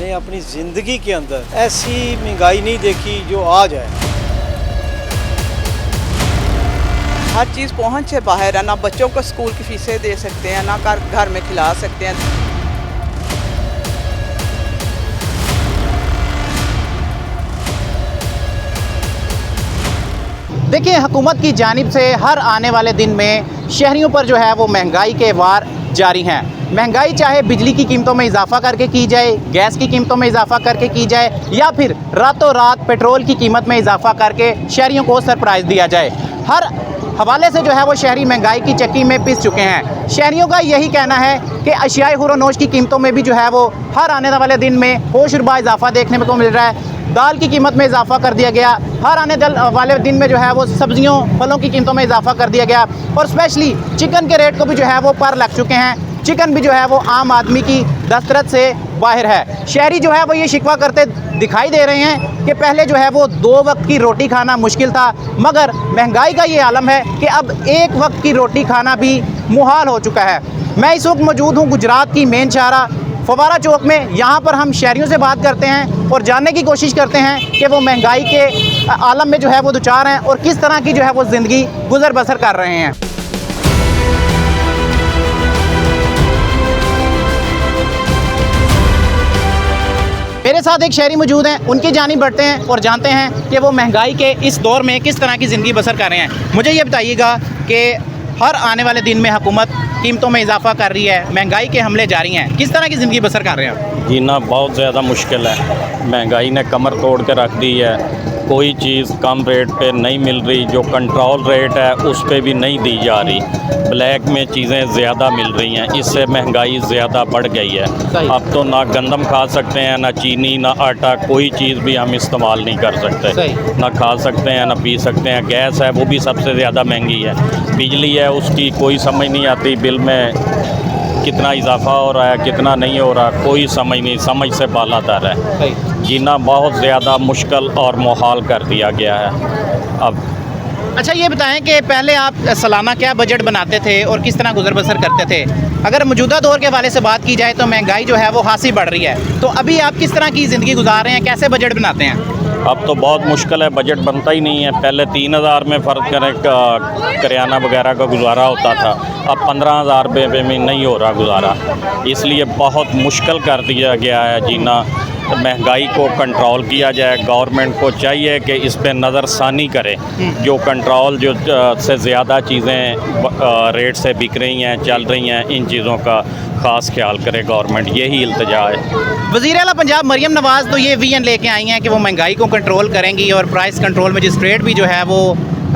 मैंने अपनी ज़िंदगी के अंदर ऐसी महंगाई नहीं देखी जो आज है। हर चीज़ पहुंच से बाहर है, ना बच्चों को स्कूल की फीसें दे सकते हैं, ना घर में खिला सकते हैं। देखिए, हुकूमत की जानिब से हर आने वाले दिन में शहरियों पर जो है वो महंगाई के वार जारी हैं। महंगाई चाहे बिजली की कीमतों में इजाफा करके की जाए, गैस की कीमतों में इजाफा करके की जाए, या फिर रातों रात पेट्रोल की कीमत में इजाफा करके शहरियों को सरप्राइज़ दिया जाए। हर हवाले से जो है वो शहरी महंगाई की चक्की में पिस चुके हैं। शहरियों का यही कहना है कि अशियाए खुरोनोश की कीमतों में भी जो है वो हर आने वाले दिन में होशरुबा इजाफा देखने को मिल रहा है। दाल की कीमत में इजाफा कर दिया गया, हर आने वाले दिन में जो है वो सब्जियों फलों की कीमतों में इजाफा कर दिया गया, और स्पेशली चिकन के रेट को भी जो है वो पर लग चुके हैं। चिकन भी जो है वो आम आदमी की दस्तरस से बाहर है। शहरी जो है वो ये शिकवा करते दिखाई दे रहे हैं कि पहले जो है वो 2 वक्त की रोटी खाना मुश्किल था, मगर महंगाई का ये आलम है कि अब 1 वक्त की रोटी खाना भी मुहाल हो चुका है। मैं इस वक्त मौजूद हूँ गुजरात की मेन शाहरा फवारा चौक में। यहाँ पर हम शहरियों से बात करते हैं और जानने की कोशिश करते हैं कि वो महंगाई के आलम में जो है वो दुचार हैं और किस तरह की जो है वो ज़िंदगी गुजर बसर कर रहे हैं। मेरे साथ एक शहरी मौजूद हैं, उनकी जानिब बढ़ते हैं और जानते हैं कि वो महंगाई के इस दौर में किस तरह की ज़िंदगी बसर कर रहे हैं। मुझे ये बताइएगा कि हर आने वाले दिन में हुकूमत कीमतों में इजाफा कर रही है, महंगाई के हमले जारी हैं, किस तरह की ज़िंदगी बसर कर रहे हैं? जीना बहुत ज़्यादा मुश्किल है। महंगाई ने कमर तोड़ के रख दी है। कोई चीज़ कम रेट पे नहीं मिल रही, जो कंट्रोल रेट है उस पे भी नहीं दी जा रही। ब्लैक में चीज़ें ज़्यादा मिल रही हैं, इससे महंगाई ज़्यादा बढ़ गई है। अब तो ना गंदम खा सकते हैं, ना चीनी, ना आटा, कोई चीज़ भी हम इस्तेमाल नहीं कर सकते। ना खा सकते हैं, ना पी सकते हैं। गैस है वो भी सबसे ज़्यादा महंगी है। बिजली है उसकी कोई समझ नहीं आती, बिल में कितना इजाफा हो रहा है कितना नहीं हो रहा, कोई समझ नहीं, समझ से बालातर है। जीना बहुत ज़्यादा मुश्किल और मुहाल कर दिया गया है अब। अच्छा, ये बताएं कि पहले आप सालाना क्या बजट बनाते थे और किस तरह गुजर बसर करते थे? अगर मौजूदा दौर के हवाले से बात की जाए तो महंगाई जो है वो खासी बढ़ रही है, तो अभी आप किस तरह की ज़िंदगी गुजार रहे हैं, कैसे बजट बनाते हैं? अब तो बहुत मुश्किल है, बजट बनता ही नहीं है। पहले 3000 में फ़र्ज करें करियाना वगैरह का गुजारा होता था, अब 15,000 रुपये में भी नहीं हो रहा गुजारा। इसलिए बहुत मुश्किल कर दिया गया है जीना। महंगाई को कंट्रोल किया जाए। गवर्नमेंट को चाहिए कि इस पे नज़रसानी करे। जो कंट्रोल जो से ज़्यादा चीज़ें रेट से बिक रही हैं, चल रही हैं, इन चीज़ों का ख़ास ख्याल करे गवर्नमेंट, यही इल्तिजा है। वज़ीर आला पंजाब मरियम नवाज़ तो ये विजन लेके आई हैं कि वो महंगाई को कंट्रोल करेंगी और प्राइस कंट्रोल मजिस्ट्रेट भी जो है वो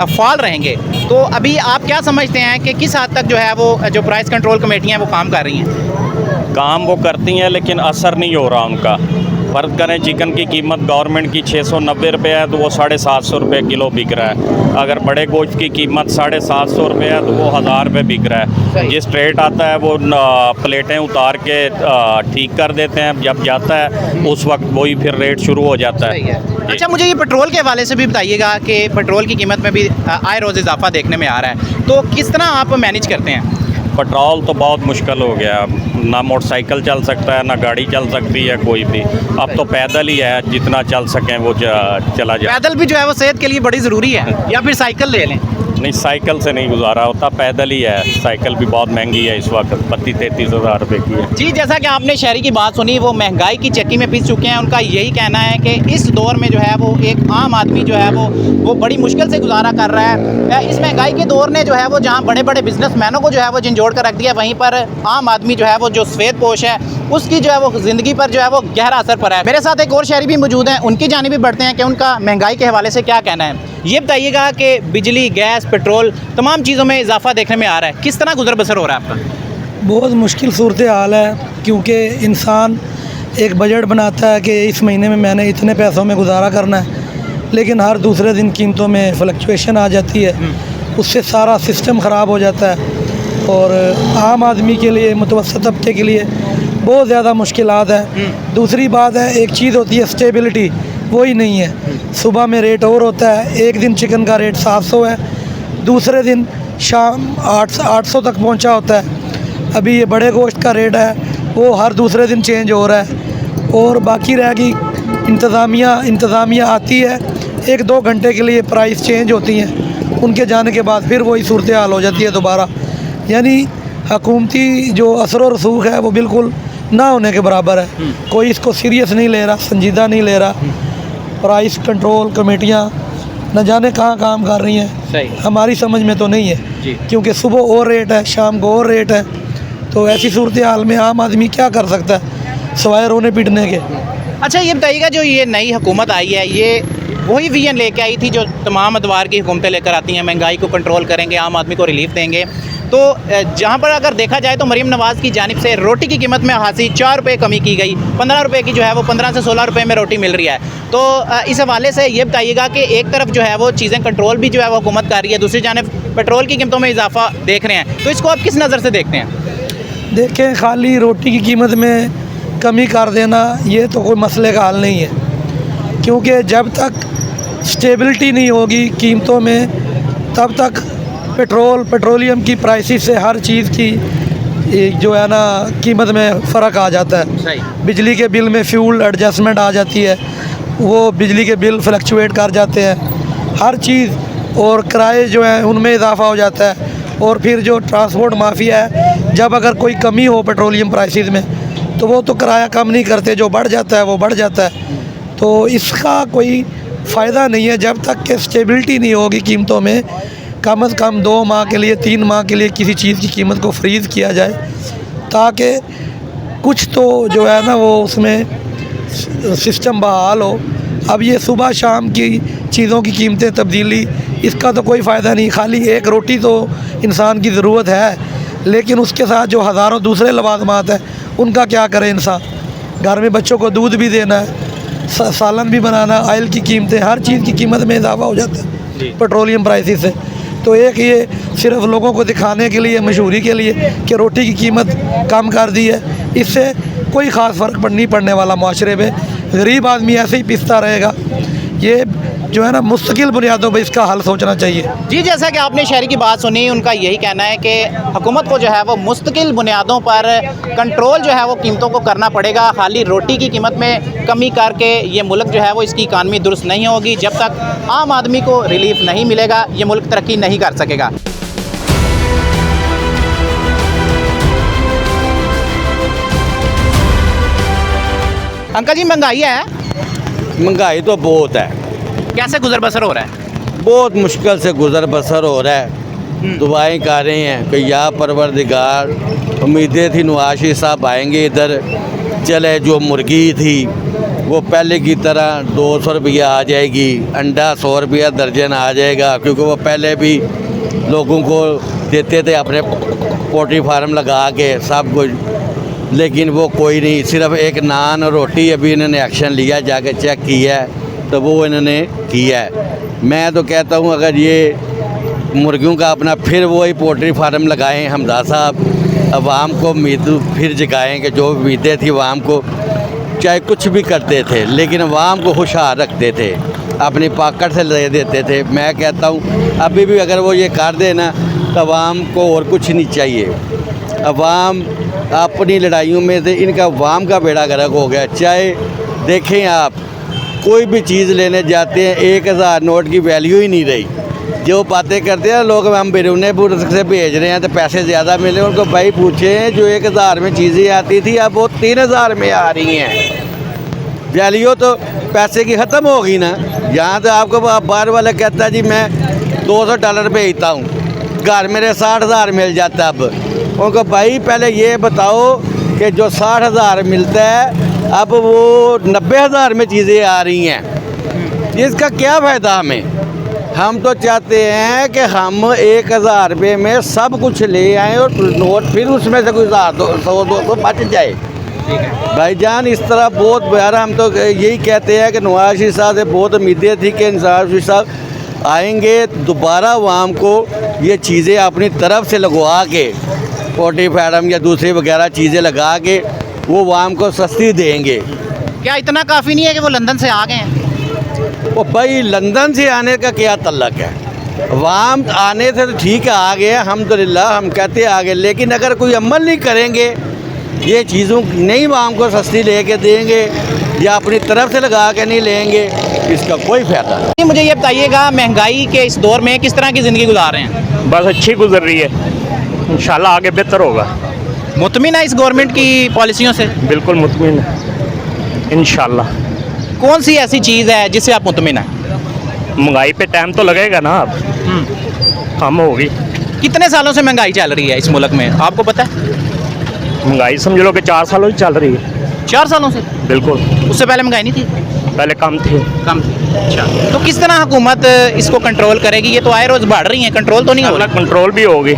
फाल रहेंगे। तो अभी आप क्या समझते हैं कि किस हद तक जो है वो जो प्राइस कंट्रोल कमेटियाँ वो काम कर रही हैं? काम वो करती हैं लेकिन असर नहीं हो रहा उनका। फ़र्ज़ करें चिकन की कीमत गवर्नमेंट की 690 रुपये है तो वो 750 रुपये किलो बिक रहा है। अगर बड़े गोश्त की कीमत 750 रुपये है तो वो 1000 रुपये बिक रहा है। जिस रेट आता है वो प्लेटें उतार के ठीक कर देते हैं, जब जाता है उस वक्त वही फिर रेट शुरू हो जाता है। अच्छा, मुझे ये पेट्रोल के हवाले से भी बताइएगा कि पेट्रोल की कीमत में भी आए रोज़ इजाफा देखने में आ रहा है, तो किस तरह आप मैनेज करते हैं? पेट्रोल तो बहुत मुश्किल हो गया, ना मोटरसाइकिल चल सकता है, ना गाड़ी चल सकती है कोई भी। अब तो पैदल ही है, जितना चल सकें वो चला जाए। पैदल भी जो है वो सेहत के लिए बड़ी ज़रूरी है, या फिर साइकिल ले लें? नहीं, साइकिल से नहीं गुजारा होता, पैदल ही है। साइकिल भी बहुत महंगी है इस वक्त, 32-33 हज़ार रुपये की है। जी, जैसा कि आपने शहरी की बात सुनी, वो महंगाई की चक्की में पिस चुके हैं। उनका यही कहना है कि इस दौर में जो है वो एक आम आदमी जो है वो बड़ी मुश्किल से गुजारा कर रहा है। इस महंगाई के दौर ने जो है वो जहाँ बड़े बड़े बिजनेसमैनों को जो है वो झंझोड़ कर रख दिया, वहीं पर आम आदमी जो है वो जो सफ़ेद पोश है उसकी जो है वो ज़िंदगी पर जो है वो गहरा असर पड़ा है। मेरे साथ एक और शहरी भी मौजूद हैं, उनकी जानिब भी बढ़ते हैं कि उनका महंगाई के हवाले से क्या कहना है। ये बताइएगा कि बिजली, गैस, पेट्रोल, तमाम चीज़ों में इजाफा देखने में आ रहा है, किस तरह गुजर बसर हो रहा है आपका? बहुत मुश्किल सूरत हाल है, क्योंकि इंसान एक बजट बनाता है कि इस महीने में मैंने इतने पैसों में गुजारा करना है, लेकिन हर दूसरे दिन कीमतों में फ्लक्चुएशन आ जाती है, उससे सारा सिस्टम ख़राब हो जाता है और आम आदमी के लिए, मुतवस्सित तबके के लिए बहुत ज़्यादा मुश्किलात है। दूसरी बात है, एक चीज़ होती है स्टेबिलिटी, वही नहीं है। सुबह में रेट और होता है, एक दिन चिकन का रेट 700 है, दूसरे दिन शाम 800 तक पहुंचा होता है। अभी ये बड़े गोश्त का रेट है वो हर दूसरे दिन चेंज हो रहा है। और बाकी रहेगी इंतज़ामिया आती है, 1-2 घंटे के लिए प्राइस चेंज होती हैं, उनके जाने के बाद फिर वही सूरत हाल हो जाती है दोबारा। यानी हुकूमती जो असर व रसूख है वो बिल्कुल ना होने के बराबर है। कोई इसको सीरियस नहीं ले रहा, संजीदा नहीं ले रहा। प्राइस कंट्रोल कमेटियाँ न जाने कहाँ काम कर रही हैं, सही। हमारी समझ में तो नहीं है जी। क्योंकि सुबह और रेट है, शाम को और रेट है। तो ऐसी सूरत हाल में आम आदमी क्या कर सकता है सवाए रोने पीटने के। अच्छा ये बताइएगा, जो ये नई हुकूमत आई है, ये वही विजन लेके आई थी जो तमाम अदवार की हुकूमतें लेकर आती हैं, महंगाई को कंट्रोल करेंगे, आम आदमी को रिलीफ देंगे। तो जहाँ पर अगर देखा जाए तो मरीम नवाज़ की जानिब से रोटी की कीमत में खासी 4 रुपये कमी की गई, 15 रुपये की जो है वो 15 से 16 रुपये में रोटी मिल रही है। तो इस हवाले से ये बताइएगा कि एक तरफ जो है वो चीज़ें कंट्रोल भी जो है वो हुकूमत कर रही है, दूसरी जानिब पेट्रोल की कीमतों में इजाफा देख रहे हैं, तो इसको आप किस नज़र से देखते हैं? देखें, खाली रोटी की कीमत में कमी कर देना ये तो कोई मसले का हल नहीं है, क्योंकि जब तक स्टेबिलिटी नहीं होगी कीमतों में तब तक पेट्रोलियम की प्राइसेस से हर चीज़ की जो है ना कीमत में फ़र्क आ जाता है। सही। बिजली के बिल में फ्यूल एडजस्टमेंट आ जाती है, वो बिजली के बिल फ्लक्चुएट कर जाते हैं, हर चीज़, और किराए जो हैं उनमें इजाफा हो जाता है। और फिर जो ट्रांसपोर्ट माफिया है, जब अगर कोई कमी हो पेट्रोलियम प्राइसेस में तो वो तो किराया कम नहीं करते, जो बढ़ जाता है वो बढ़ जाता है। तो इसका कोई फ़ायदा नहीं है जब तक कि स्टेबिलिटी नहीं होगी कीमतों में। कम से कम 2 माह के लिए, 3 माह के लिए किसी चीज़ की कीमत को फ्रीज़ किया जाए, ताकि कुछ तो जो है ना वो उसमें सिस्टम बहाल हो। अब ये सुबह शाम की चीज़ों की कीमतें तब्दीली, इसका तो कोई फ़ायदा नहीं। खाली एक रोटी तो इंसान की ज़रूरत है, लेकिन उसके साथ जो हज़ारों दूसरे लवाजमात हैं उनका क्या करे इंसान। घर में बच्चों को दूध भी देना है, सालन भी बनाना, ऑयल की कीमतें, हर चीज़ की कीमत में इजाफा हो जाता है पेट्रोलियम प्राइसेस से। तो एक ये सिर्फ लोगों को दिखाने के लिए, मशहूरी के लिए कि रोटी की कीमत कम कर दी है, इससे कोई ख़ास फ़र्क नहीं पड़ने वाला माशरे में। गरीब आदमी ऐसे ही पिसता रहेगा। ये जो है ना मुस्तकिल बुनियादों पर इसका हल सोचना चाहिए। जी, जैसा कि आपने शहरी की बात सुनी, उनका यही कहना है कि हुकूमत को जो है वो मुस्तकिल बुनियादों पर कंट्रोल जो है वो कीमतों को करना पड़ेगा। खाली रोटी की कीमत में कमी करके ये मुल्क जो है वो इसकी इकानमी दुरुस्त नहीं होगी। जब तक आम आदमी को रिलीफ नहीं मिलेगा ये मुल्क तरक्की नहीं कर सकेगा। अंकल जी, महंगाई है? महंगाई तो बहुत है, कैसे गुजर बसर हो रहा है? बहुत मुश्किल से गुजर बसर हो रहा है। दुआएं कर रहे हैं कि या परवरदिगार, उम्मीदें थी नवाज़ साहब आएंगे इधर, चले जो मुर्गी थी वो पहले की तरह 200 रुपया आ जाएगी, अंडा 100 रुपया दर्जन आ जाएगा, क्योंकि वो पहले भी लोगों को देते थे अपने पोल्ट्री फार्म लगा के सब कुछ, लेकिन वो कोई नहीं। सिर्फ एक नान और रोटी अभी इन्होंने एक्शन लिया, जाके चेक किया है तो वो इन्होंने किया है। मैं तो कहता हूँ अगर ये मुर्गियों का अपना फिर वही पोल्ट्री फार्म लगाएं हमदा साहब, अवाम को उम्मीद फिर जगाएं कि जो उम्मीदें थी अवाम को, चाहे कुछ भी करते थे लेकिन अवाम को खुशहाल रखते थे, अपनी पॉकेट से ले देते थे। मैं कहता हूँ अभी भी अगर वो ये कर देना तो अवाम को और कुछ नहीं चाहिए। अवाम अपनी लड़ाइयों में से इनका अवाम का बेड़ा गर्क हो गया। चाहे देखें आप, कोई भी चीज़ लेने जाते हैं 1000 नोट की वैल्यू ही नहीं रही। जो बातें करते हैं लोग, हम बिरूनेपुर से भेज रहे हैं तो पैसे ज़्यादा मिले, उनको भाई पूछें जो 1000 में चीज़ें आती थी अब वो 3000 में आ रही हैं। वैल्यू तो पैसे की ख़त्म होगी ना। यहाँ तो आपको बाहर वाला कहता है जी मैं $200 भेजता हूँ, घर मेरे 60,000 मिल जाता। अब उनको भाई पहले ये बताओ कि जो 60,000 मिलता है अब वो 90,000 में चीज़ें आ रही हैं, इसका क्या फ़ायदा हमें? हम तो चाहते हैं कि हम 1000 रुपये में सब कुछ ले आएँ और नोट फिर उसमें से कोई 100-200 बच जाए। भाईजान इस तरह बहुत प्यारा, हम तो यही कहते हैं कि नवाज शरीफ साहब से बहुत उम्मीदें थी कि नवाज शरीफ साहब आएंगे दोबारा आवाम को ये चीज़ें अपनी तरफ से लगवा के, पोल्ट्री फार्म या दूसरी वगैरह चीज़ें लगा के वो आवाम को सस्ती देंगे। क्या इतना काफ़ी नहीं है कि वो लंदन से आ गए हैं? वो भाई लंदन से आने का क्या तल्लक है? अवाम आने से तो ठीक है आ गए, अल्हम्दुलिल्लाह हम कहते आ गए, लेकिन अगर कोई अमल नहीं करेंगे ये चीज़ों नहीं आवाम को सस्ती लेके देंगे या अपनी तरफ से लगा के नहीं लेंगे, इसका कोई फ़ायदा नहीं। मुझे ये बताइएगा, महंगाई के इस दौर में किस तरह की ज़िंदगी गुजार रहे हैं? बस अच्छी गुजर रही है, इंशाल्लाह आगे बेहतर होगा। मुतमिन है इस गवर्नमेंट की पॉलिसियों से? बिल्कुल मुतमिन है इंशाल्लाह। कौन सी ऐसी चीज़ है जिससे आप मुतमिन हैं? महंगाई पे टाइम तो लगेगा ना, अब कम होगी। कितने सालों से महंगाई चल रही है इस मुल्क में, आपको पता है? महंगाई समझ लो कि 4 सालों से चल रही है। 4 सालों से? बिल्कुल, उससे पहले महंगाई नहीं थी? पहले कम थी। कम थी। अच्छा, तो किस तरह हुकूमत इसको कंट्रोल करेगी? ये तो आए रोज बढ़ रही है, कंट्रोल तो नहीं हो रहा? कंट्रोल भी होगी,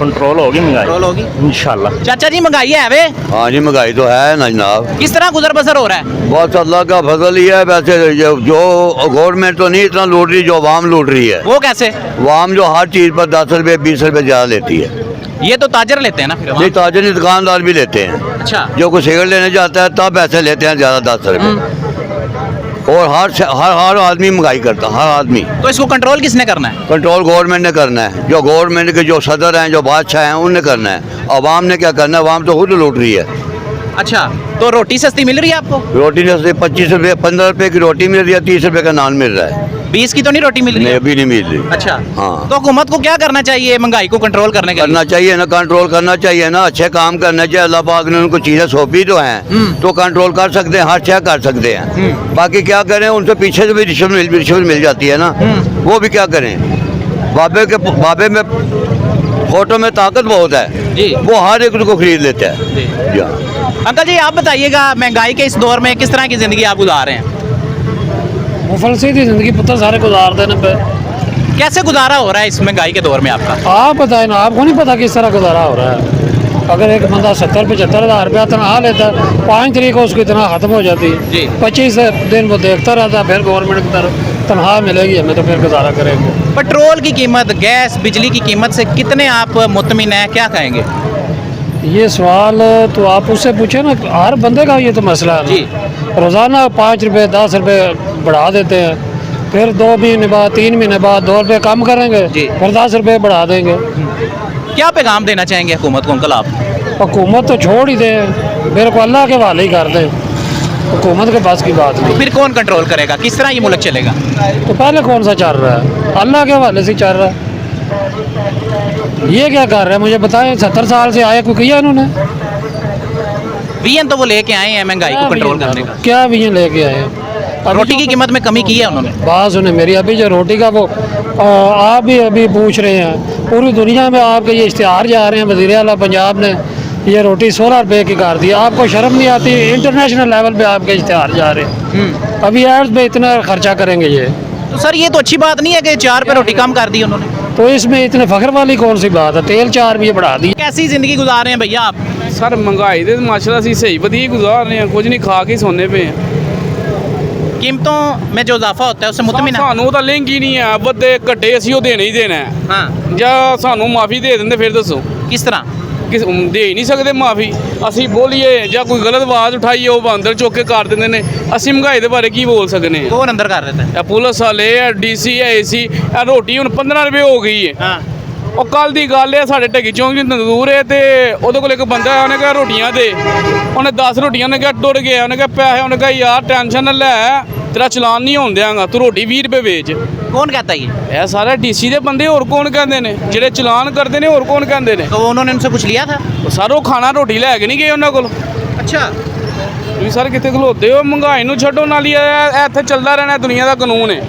कंट्रोल होगी महंगाई, कंट्रोल होगी इंशाल्लाह। चाचा जी, महंगाई है वे? हाँ जी, महंगाई तो है ना जनाब। किस तरह गुजर बसर हो रहा है? बहुत अल्लाह का फजल ही है। वैसे जो गवर्नमेंट तो नहीं इतना लूट रही, जो आवाम लूट रही है। वो कैसे? आवाम जो हर चीज़ पर 10 रुपये 20 रुपये ज़्यादा लेती है। ये तो ताजर लेते हैं ना फिर? नहीं, ताजर नहीं, दुकानदार भी लेते हैं। अच्छा, जो कोई सिगरेट लेने जाता है तब पैसे लेते हैं ज़्यादा, 10 रुपये। और हर आदमी महंगाई करता, हर आदमी। तो इसको कंट्रोल किसने करना है? कंट्रोल गवर्नमेंट ने करना है। जो गवर्नमेंट के जो सदर हैं, जो बादशाह हैं, उनने करना है। आवाम ने क्या करना है? आवाम तो खुद लूट रही है। अच्छा, तो रोटी सस्ती मिल रही है आपको? रोटी ने 25 रुपये 15 रुपये की रोटी मिल रही है, 30 रुपये का नान मिल रहा है। 20 की तो नहीं रोटी मिल रही नहीं, है? अभी नहीं मिल रही। अच्छा, हाँ। तो हुकूमत को क्या करना चाहिए महंगाई को कंट्रोल करने के लिए? करना चाहिए ना, कंट्रोल करना चाहिए ना, अच्छे काम करना चाहिए। अल्लाह पाक ने उनको चीज़ें सौंपी तो हैं, तो कंट्रोल कर सकते हैं, हर चीज़ कर सकते हैं। बाकी क्या करें, उनसे पीछे से भी रिश्वत मिल जाती है ना, वो भी क्या करें। बाबे में फोटो में ताकत बहुत है जी, वो हर एक को खरीद लेते हैं जी। जी। अंकल जी, आप बताइएगा, महंगाई के इस दौर में किस तरह की ज़िंदगी आप गुजार रहे हैं? मुफलसी की ज़िंदगी पुत्र सारे गुजारते हैं पे। कैसे गुजारा हो रहा है इस महंगाई के दौर में आपका? आप बताए ना, आपको नहीं पता किस तरह गुजारा हो रहा है। अगर एक बंदा 70-75 हज़ार रुपया तनख्वाह लेता है, 5 तारीख को उसकी तनख्वाह ख़त्म हो जाती है जी। 25 दिन वो देखता रहता है, फिर गवर्नमेंट की तरफ तनख्वाह मिलेगी हमें, तो फिर गुजारा करेंगे। पेट्रोल की कीमत, गैस, बिजली की कीमत से कितने आप मुतमिन हैं, क्या कहेंगे? ये सवाल तो आप उससे पूछे ना, हर बंदे का ये तो मसला है जी। रोज़ाना 5 रुपये 10 रुपये बढ़ा देते हैं, फिर 2 महीने बाद 3 महीने बाद 2 रुपये कम करेंगे, जी। फिर 10 रुपये बढ़ा देंगे। क्या पैगाम देना चाहेंगे हुकूमत को अंकल आप? हुकूमत तो छोड़ ही दें, मेरे को अल्लाह के हवाले ही कर दें, हुकूमत के पास की बात नहीं। फिर कौन कंट्रोल करेगा? किस तरह ये मुल्क चलेगा? तो पहले कौन सा चल रहा है? अल्लाह के हवाले से चल रहा है। ये क्या कर रहे हैं मुझे बताएं? 70 साल से आया कोई किया इन्होंने? विजन तो वो लेके आए हैं महंगाई को कंट्रोल करने का। क्या विजन लेके आए हैं? रोटी की कीमत में कमी की है उन्होंने। बात सुने मेरी, अभी जो रोटी का वो आप भी अभी पूछ रहे हैं, पूरी दुनिया में आपके ये इश्तिहार जा रहे हैं, वज़ीर आला पंजाब ने ये रोटी 16 रुपये की कर दी। आपको शर्म नहीं आती? इंटरनेशनल लेवल पे आपके इश्तिहार जा रहे हैं, अभी एड्स पे इतना खर्चा करेंगे ये। तो सर, ये तो अच्छी बात नहीं है कि 4 रुपये रोटी कम कर दी उन्होंने। तो इसमें इतने फख्र वाली कौन सी बात है? तेल 4 रुपये बढ़ा दी। कैसी ज़िंदगी गुजार रहे हैं भैया आप? सर महंगाई ਦੇ ਮਾਸ਼ਾਅੱਲਾ ਅਸੀਂ सही ਵਧੀਆ गुजार रहे हैं, कुछ नहीं खा के सोने पे हैं। कीमतों में जो इजाफा होता है उससे मुतमिन है? ਸਾਨੂੰ ਤਾਂ ਲਿੰਕ ਹੀ ਨਹੀਂ ਹੈ, ਵੱਧੇ ਘੱਟੇ ਅਸੀਂ ਉਹ ਦੇਣਾ ਹੀ ਦੇਣਾ ਹੈ। हाँ, ਜਾਂ ਸਾਨੂੰ ਮਾਫੀ ਦੇ ਦਿੰਦੇ ਫਿਰ ਦੱਸੋ, किस तरह? ਕਿਸ ਦੇ ਹੀ ਨਹੀਂ ਸਕਦੇ ਮਾਫੀ। ਅਸੀਂ ਬੋਲੀਏ ਜਾਂ ਕੋਈ ਗਲਤ ਆਵਾਜ਼ ਉਠਾਈਏ, ਉਹ ਬਾਂਦਰ ਚੁੱਕ ਕੇ ਕਰ ਦਿੰਦੇ ਨੇ। ਅਸੀਂ ਮਹਿੰਗਾਈ ਦੇ ਬਾਰੇ ਕੀ ਬੋਲ ਸਕਨੇ ਆ? कौन अंदर कर देता है? ਇਹ ਪੁਲਿਸ ਵਾਲੇ, ਇਹ ਡੀਸੀ, ਇਹ ਏਸੀ, ਇਹ ਰੋਟੀ ਹੁਣ 15 ਰੁਪਏ ਹੋ ਗਈ ਹੈ। हाँ, ਉਹ ਕੱਲ ਦੀ ਗੱਲ ਹੈ, ਸਾਡੇ ਢੱਗੀ ਚੌਂਕ 'ਚ ਤੰਦੂਰ ਹੈ ਤੇ ਉਹਦੇ ਕੋਲ ਇੱਕ ਬੰਦਾ ਹੈ, ਉਹਨੇ ਕਿਹਾ ਰੋਟੀਆਂ ਦੇ, ਉਹਨੇ 10 ਰੋਟੀਆਂ, ਉਹਨੇ ਕਿਹਾ ਟੁਰ ਗਿਆ, ਉਹਨੇ ਕਿਹਾ ਪੈਸੇ, ਉਹਨੇ ਕਿਹਾ ਯਾਰ ਟੈਨਸ਼ਨ ਨਾ ਲੈ, ਤੇਰਾ ਚਲਾਨ ਨਹੀਂ ਹੋਣ ਦਿਆਂਗਾ, ਤੂੰ ਰੋਟੀ 20 ਰੁਪਏ ਵੇਚ। कौन कहता है ये? ਇਹ ਸਾਰੇ ਡੀਸੀ ਦੇ ਬੰਦੇ, ਹੋਰ ਕੌਣ ਕਹਿੰਦੇ ਨੇ? ਜਿਹੜੇ ਚਲਾਨ ਕਰਦੇ ਨੇ ਹੋਰ ਕੌਣ ਕਹਿੰਦੇ ਨੇ? तो उन्होंने उनसे कुछ लिया था? ਉਹ ਸਰ ਉਹ ਖਾਣਾ ਰੋਟੀ ਲੈ ਕੇ ਨਹੀਂ ਗਏ ਉਹਨਾਂ ਕੋਲ। अच्छा, ਤੁਸੀਂ ਸਰ ਕਿੱਥੇ ਖਲੋਤੇ ਹੋ? ਮਹਿੰਗਾਈ ਨੂੰ ਛੱਡੋ, ਨਾਲ ਹੀ ਇਹ ਇੱਥੇ ਚੱਲਦਾ ਰਹਿਣਾ, ਦੁਨੀਆ ਦਾ ਕਾਨੂੰਨ ਹੈ,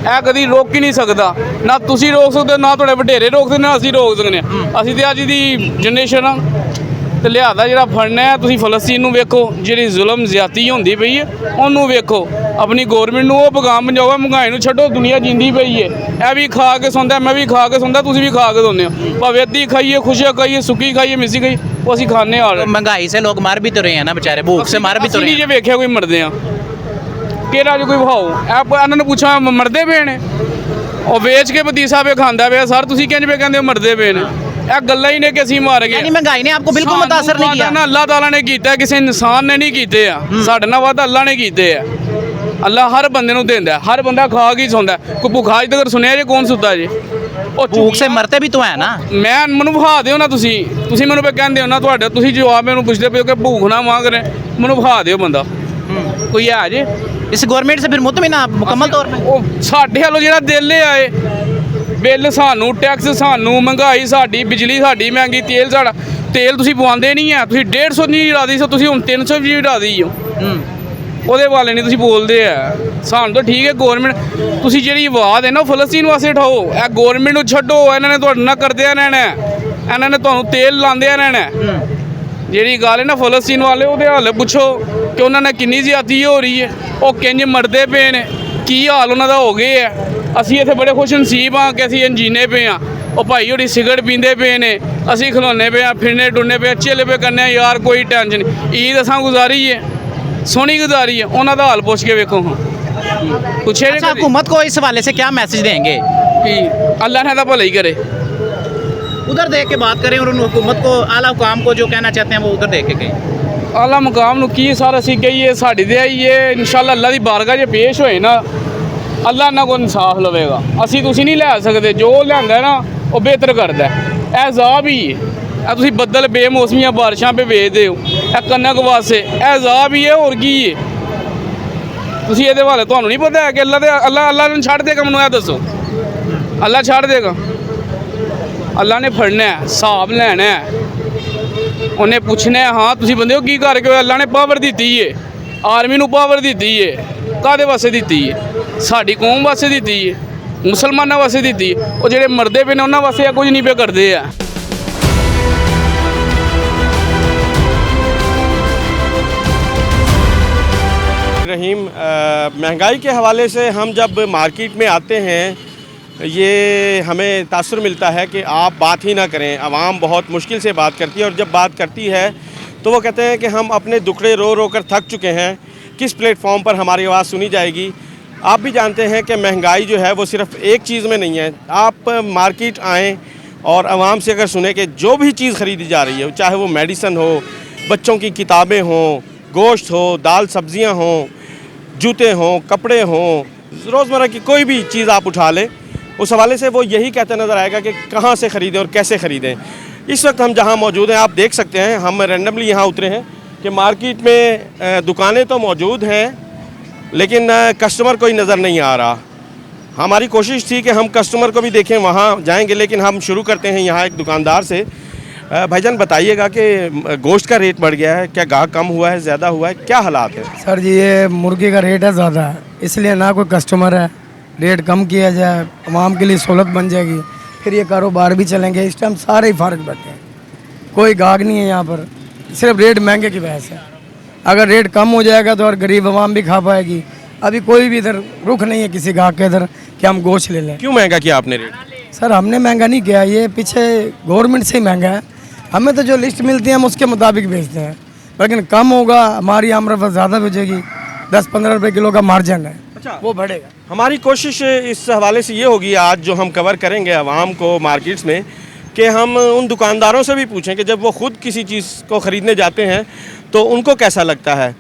ਇਹ ਕਦੀ ਰੋਕ ਹੀ ਨਹੀਂ ਸਕਦਾ। ਨਾ ਤੁਸੀਂ ਰੋਕ ਸਕਦੇ, ਨਾ ਤੁਹਾਡੇ ਵਡੇਰੇ ਰੋਕ ਸਕਦੇ, ਨਾ ਅਸੀਂ ਰੋਕ ਸਕਦੇ ਹਾਂ। ਅਸੀਂ ਤੇ ਅੱਜ ਦੀ ਜਨਰੇਸ਼ਨ ਆ ਤੇ ਲਿਆਦਾ ਜਿਹੜਾ ਫੜਨਾ ਹੈ। ਤੁਸੀਂ ਫਲਸਤੀਨ ਨੂੰ ਵੇਖੋ, ਜਿਹੜੀ ਜ਼ੁਲਮ ਜ਼ਿਆਦਤੀ ਹੁੰਦੀ ਪਈ ਹੈ ਉਹਨੂੰ ਵੇਖੋ, ਆਪਣੀ ਗੌਰਮੈਂਟ ਨੂੰ ਉਹ ਪੈਗਾਮ ਪਹੁੰਚਾਓ। ਮਹਿੰਗਾਈ ਨੂੰ ਛੱਡੋ, ਦੁਨੀਆ ਜਿੰਦੀ ਪਈ ਹੈ, ਇਹ ਵੀ ਖਾ ਕੇ ਸੌਂਦਾ, ਮੈਂ ਵੀ ਖਾ ਕੇ ਸੌਂਦਾ, ਤੁਸੀਂ ਵੀ ਖਾ ਕੇ ਸੌਂਦੇ ਹੋ। ਭਾਵੇਂ ਅੱਧੀ ਖਾਈਏ, ਖੁਸ਼ੀਆਂ ਖਾਈਏ, ਸੁੱਕੀ ਖਾਈਏ, ਮਿੱਸੀ ਖਾਈਏ, ਉਹ ਅਸੀਂ ਖਾਣੇ ਆ। तो महंगाई से लोग मर भी तो रहे हैं ना बेचारे, भूख से मर भी तो रहे ਨਹੀਂ ਜੇ हैं। ਵੇਖਿਆ ਕੋਈ ਮਰਦੇ ਆ, ਕਿਹੜਾ ਜੋ ਕੋਈ ਵਿਖਾਓ। ਇਹਨਾਂ ਨੂੰ ਪੁੱਛਾਂ ਮਰਦੇ ਪਏ ਨੇ? ਉਹ ਵੇਚ ਕੇ ਪਤੀਸਾ ਵੇ ਖਾਂਦਾ ਪਿਆ। ਸਰ ਤੁਸੀਂ ਕਿੰਜ ਵੇ ਕਹਿੰਦੇ ਹੋ ਮਰਦੇ ਪਏ ਨੇ? ਇਹ ਗੱਲਾਂ ਹੀ ਨੇ ਕਿ ਅਸੀਂ ਮਾਰ ਗਏ। यानी महंगाई ने आपको बिल्कुल मुतासर नहीं किया? ਨਾ ਅੱਲਾਹ ਤਾਲਾ ਨੇ ਕੀਤਾ, ਕਿਸੇ ਇਨਸਾਨ ਨੇ ਨਹੀਂ ਕੀਤੇ ਆ। ਸਾਡੇ ਨਾਲ ਵਾਦਾ ਅੱਲਾਹ ਨੇ ਕੀਤੇ ਆ। ਅੱਲਾਹ ਹਰ ਬੰਦੇ ਨੂੰ ਦਿੰਦਾ, ਹਰ ਬੰਦਾ ਖਾ ਕੇ ਹੀ ਸੌਂਦਾ। ਕੋਈ ਭੁੱਖਾ ਅੱਜ ਤੱਕ ਸੁਣਿਆ ਜੇ? ਕੌਣ ਸੁੱਤਾ ਜੇ? ਉਹ ਭੂਖ ਸੇ ਮਰਤੇ ਵੀ तो है ना। ਮੈਂ ਮੈਨੂੰ ਵਿਖਾ ਦਿਓ ਨਾ, ਤੁਸੀਂ ਮੈਨੂੰ ਪੇ ਕਹਿੰਦੇ ਹੋ ਨਾ, ਤੁਹਾਡੇ ਤੁਸੀਂ ਜਵਾਬ ਮੈਨੂੰ ਪੁੱਛਦੇ ਪਏ ਹੋ ਕਿ ਭੂਖ ਨਾ ਮੰਗ ਰਹੇ, ਮੈਨੂੰ ਵਿਖਾ ਦਿਓ ਬੰਦਾ ਕੋਈ ਹੈ ਜੇ। इस गवर्नमेंट से फिर मुतमिन आप मुकम्मल तौर पे? ਉਹ ਸਾਡੇ ਵੱਲੋਂ ਜਿਹੜਾ ਦਿਲ ਆਏ, ਬਿੱਲ ਸਾਨੂੰ, ਟੈਕਸ ਸਾਨੂੰ, ਮਹਿੰਗਾਈ ਸਾਡੀ, ਬਿਜਲੀ ਸਾਡੀ ਮਹਿੰਗੀ, ਤੇਲ ਸਾਡਾ, ਤੇਲ ਤੁਸੀਂ ਪਵਾਉਂਦੇ ਨਹੀਂ ਆ, ਤੁਸੀਂ 150 ਨਹੀਂ ਲਾ ਦੀ, ਤੁਸੀਂ ਹੁਣ 300 ਵੀ ਢਾ ਦੀ ਹੋ, ਉਹਦੇ ਵਾਲੇ ਨਹੀਂ ਤੁਸੀਂ ਬੋਲਦੇ ਆ। ਸਾਨੂੰ ਤਾਂ ਠੀਕ ਹੈ ਗਵਰਨਮੈਂਟ, ਤੁਸੀਂ ਜਿਹੜੀ ਆਵਾਜ਼ ਹੈ ਨਾ ਫਲਸਤੀਨ ਵਾਸਤੇ ਉਠਾਓ, ਇਹ ਗਵਰਨਮੈਂਟ ਨੂੰ ਛੱਡੋ, ਇਹਨਾਂ ਨੇ ਤੁਹਾਡੇ ਨਾਲ ਕਰਦਿਆਂ ਰਹਿਣਾ, ਇਹਨਾਂ ਨੇ ਤੁਹਾਨੂੰ ਤੇਲ ਲਾਉਂਦਿਆਂ ਰਹਿਣਾ। ਜਿਹੜੀ ਗੱਲ ਹੈ ਨਾ ਫਲਸਤੀਨ ਵਾਲੇ, ਉਹਦੇ ਹਾਲ ਪੁੱਛੋ ਕਿ ਉਹਨਾਂ ਨੇ ਕਿੰਨੀ ਜ਼ਿਆਦਤੀ ਹੋ ਰਹੀ ਹੈ, ਉਹ ਕਿੰਜ ਮਰਦੇ ਪਏ ਨੇ, ਕੀ ਹਾਲ ਉਹਨਾਂ ਦਾ ਹੋ ਗਏ ਆ। ਅਸੀਂ ਇੱਥੇ ਬੜੇ ਖੁਸ਼ ਨਸੀਬ ਹਾਂ ਕਿ ਅਸੀਂ ਜੀਨੇ ਪਏ ਹਾਂ। ਉਹ ਭਾਈ ਹੋਰੀ ਸਿਗਰਟ ਪੀਂਦੇ ਪਏ ਨੇ, ਅਸੀਂ ਖਲੋਨੇ ਪਏ ਹਾਂ, ਫਿਰਨੇ ਡੁਰਨੇ ਪਏ, ਚਿੱਲ ਪਏ ਕਰਨੇ ਯਾਰ, ਕੋਈ ਟੈਨਸ਼ਨ ਨਹੀਂ। ਈਦ ਅਸਾਂ ਗੁਜ਼ਾਰੀ ਹੈ, ਸੋਹਣੀ ਗੁਜ਼ਾਰੀ ਹੈ, ਉਹਨਾਂ ਦਾ ਹਾਲ ਪੁੱਛ ਕੇ ਵੇਖੋ ਹਾਂ। ਪੁੱਛੇ अच्छा, हुकूमत को इस हवाले से क्या मैसेज देंगे? कि अल्लाह ने तो भला ही करे। उधर देख के बात करें और उन हुकूमत को, आला हुकाम को जो कहना चाहते हैं वो उधर देख के कहें। आला मुकाम ਨੂੰ ਕੀ ਸਾਰਾ ਅਸੀਂ ਕਹੀਏ, ਸਾਡੀ ਤੇ ਆਈਏ ਇਨਸ਼ਾਅੱਲਾ ਅੱਲਾ ਦੀ ਬਾਰਗਾਹ 'ਚ ਪੇਸ਼ ਹੋਏ ਨਾ, ਅੱਲਾ ਨਾ ਕੋ ਇਨਸਾਫ ਲਵੇਗਾ। ਅਸੀਂ ਤੁਸੀਂ ਨਹੀਂ ਲੈ ਸਕਦੇ, ਜੋ ਲਿਆਂਦਾ ਨਾ ਉਹ ਬਿਹਤਰ ਕਰਦਾ। ਇਹ ਜ਼ਾਬ ਹੀ ਹੈ, ਇਹ ਤੁਸੀਂ ਬੱਦਲ ਬੇਮੌਸਮੀਆਂ ਬਾਰਿਸ਼ਾਂ 'ਤੇ ਵੇਚਦੇ ਹੋ, ਇਹ ਕਣਕ ਵਾਸਤੇ ਇਹ ਜ਼ਾਬ ਹੀ ਹੈ, ਹੋਰ ਕੀ ਹੈ। ਤੁਸੀਂ ਇਹਦੇ ਵਾਲੇ ਤੁਹਾਨੂੰ ਨਹੀਂ ਪਤਾ ਹੈ ਕਿ ਅੱਲਾ ਨੂੰ ਛੱਡ ਦੇਗਾ? ਮੈਨੂੰ ਇਹ ਦੱਸੋ, ਅੱਲਾ ਛੱਡ ਦੇਗਾ? ਅੱਲਾ ਨੇ ਫੜਨਾ ਹੈ, ਹਿਸਾਬ ਲੈਣਾ ਹੈ, ਉਹਨੇ ਪੁੱਛਣਾ ਹੈ, ਹਾਂ ਤੁਸੀਂ ਬੰਦੇ ਹੋ ਕੀ ਕਰਕੇ। ਅੱਲਾ ਨੇ ਪਾਵਰ ਦਿੱਤੀ ਹੈ, ਆਰਮੀ ਨੂੰ ਪਾਵਰ ਦਿੱਤੀ ਹੈ, ਕਾਹਦੇ ਵਾਸਤੇ ਦਿੱਤੀ ਹੈ? ਸਾਡੀ ਕੌਮ ਵਾਸਤੇ ਦਿੱਤੀ ਹੈ, ਮੁਸਲਮਾਨਾਂ ਵਾਸਤੇ ਦਿੱਤੀ ਹੈ। ਉਹ ਜਿਹੜੇ ਮਰਦੇ ਪਏ ਨੇ ਉਹਨਾਂ ਵਾਸਤੇ ਕੁਝ ਨਹੀਂ ਪਏ ਕਰਦੇ ਆ। रहीम, महंगाई के हवाले से हम जब मार्केट में आते हैं, ये हमें तासुर मिलता है कि आप बात ही ना करें। आवाम बहुत मुश्किल से बात करती है, और जब बात करती है तो वो कहते हैं कि हम अपने दुखड़े रो रो कर थक चुके हैं, किस प्लेटफॉर्म पर हमारी आवाज़ सुनी जाएगी। आप भी जानते हैं कि महंगाई जो है वो सिर्फ़ एक चीज़ में नहीं है। आप मार्केट आएँ और आवाम से अगर सुने कि जो भी चीज़ ख़रीदी जा रही है, चाहे वो मेडिसन हो, बच्चों की किताबें हों, गोश्त हो, दाल सब्ज़ियाँ हों, जूते हों, कपड़े हों, रोज़मर्रा की कोई भी चीज़ आप उठा लें, उस हवाले से वो यही कहते नज़र आएगा कि कहाँ से ख़रीदें और कैसे ख़रीदें। इस वक्त हम जहाँ मौजूद हैं, आप देख सकते हैं, हम रैंडमली यहाँ उतरे हैं कि मार्केट में दुकानें तो मौजूद हैं, लेकिन कस्टमर कोई नज़र नहीं आ रहा। हमारी कोशिश थी कि हम कस्टमर को भी देखें, वहाँ जाएंगे, लेकिन हम शुरू करते हैं यहाँ एक दुकानदार से। भाईजान बताइएगा कि गोश्त का रेट बढ़ गया है, क्या गाहक कम हुआ है, ज़्यादा हुआ है, क्या हालात है? सर जी, ये मुर्गी का रेट है ज़्यादा, इसलिए ना कोई कस्टमर है। रेट कम किया जाए, आवाम के लिए सहूलत बन जाएगी, फिर ये कारोबार भी चलेंगे। इस टाइम सारे ही फारग बैठे हैं, कोई गाहक नहीं है यहाँ पर, सिर्फ रेट महंगे की वजह से। अगर रेट कम हो जाएगा तो और गरीब आवाम भी खा पाएगी। अभी कोई भी इधर रुख नहीं है किसी गाहक के इधर कि हम गोश्त ले लें। क्यों महंगा किया आपने रेट? सर हमने महंगा नहीं किया, ये पीछे गवर्नमेंट से ही महंगा है। हमें तो जो लिस्ट मिलती है हम उसके मुताबिक बेचते हैं, लेकिन कम होगा हमारी आमदनी ज़्यादा बचेगी, 10-15 रुपये किलो का मार्जिन है, अच्छा, वो बढ़ेगा। हमारी कोशिश इस हवाले से ये होगी आज जो हम कवर करेंगे आवाम को मार्केट्स में, कि हम उन दुकानदारों से भी पूछें कि जब वो ख़ुद किसी चीज़ को ख़रीदने जाते हैं तो उनको कैसा लगता है।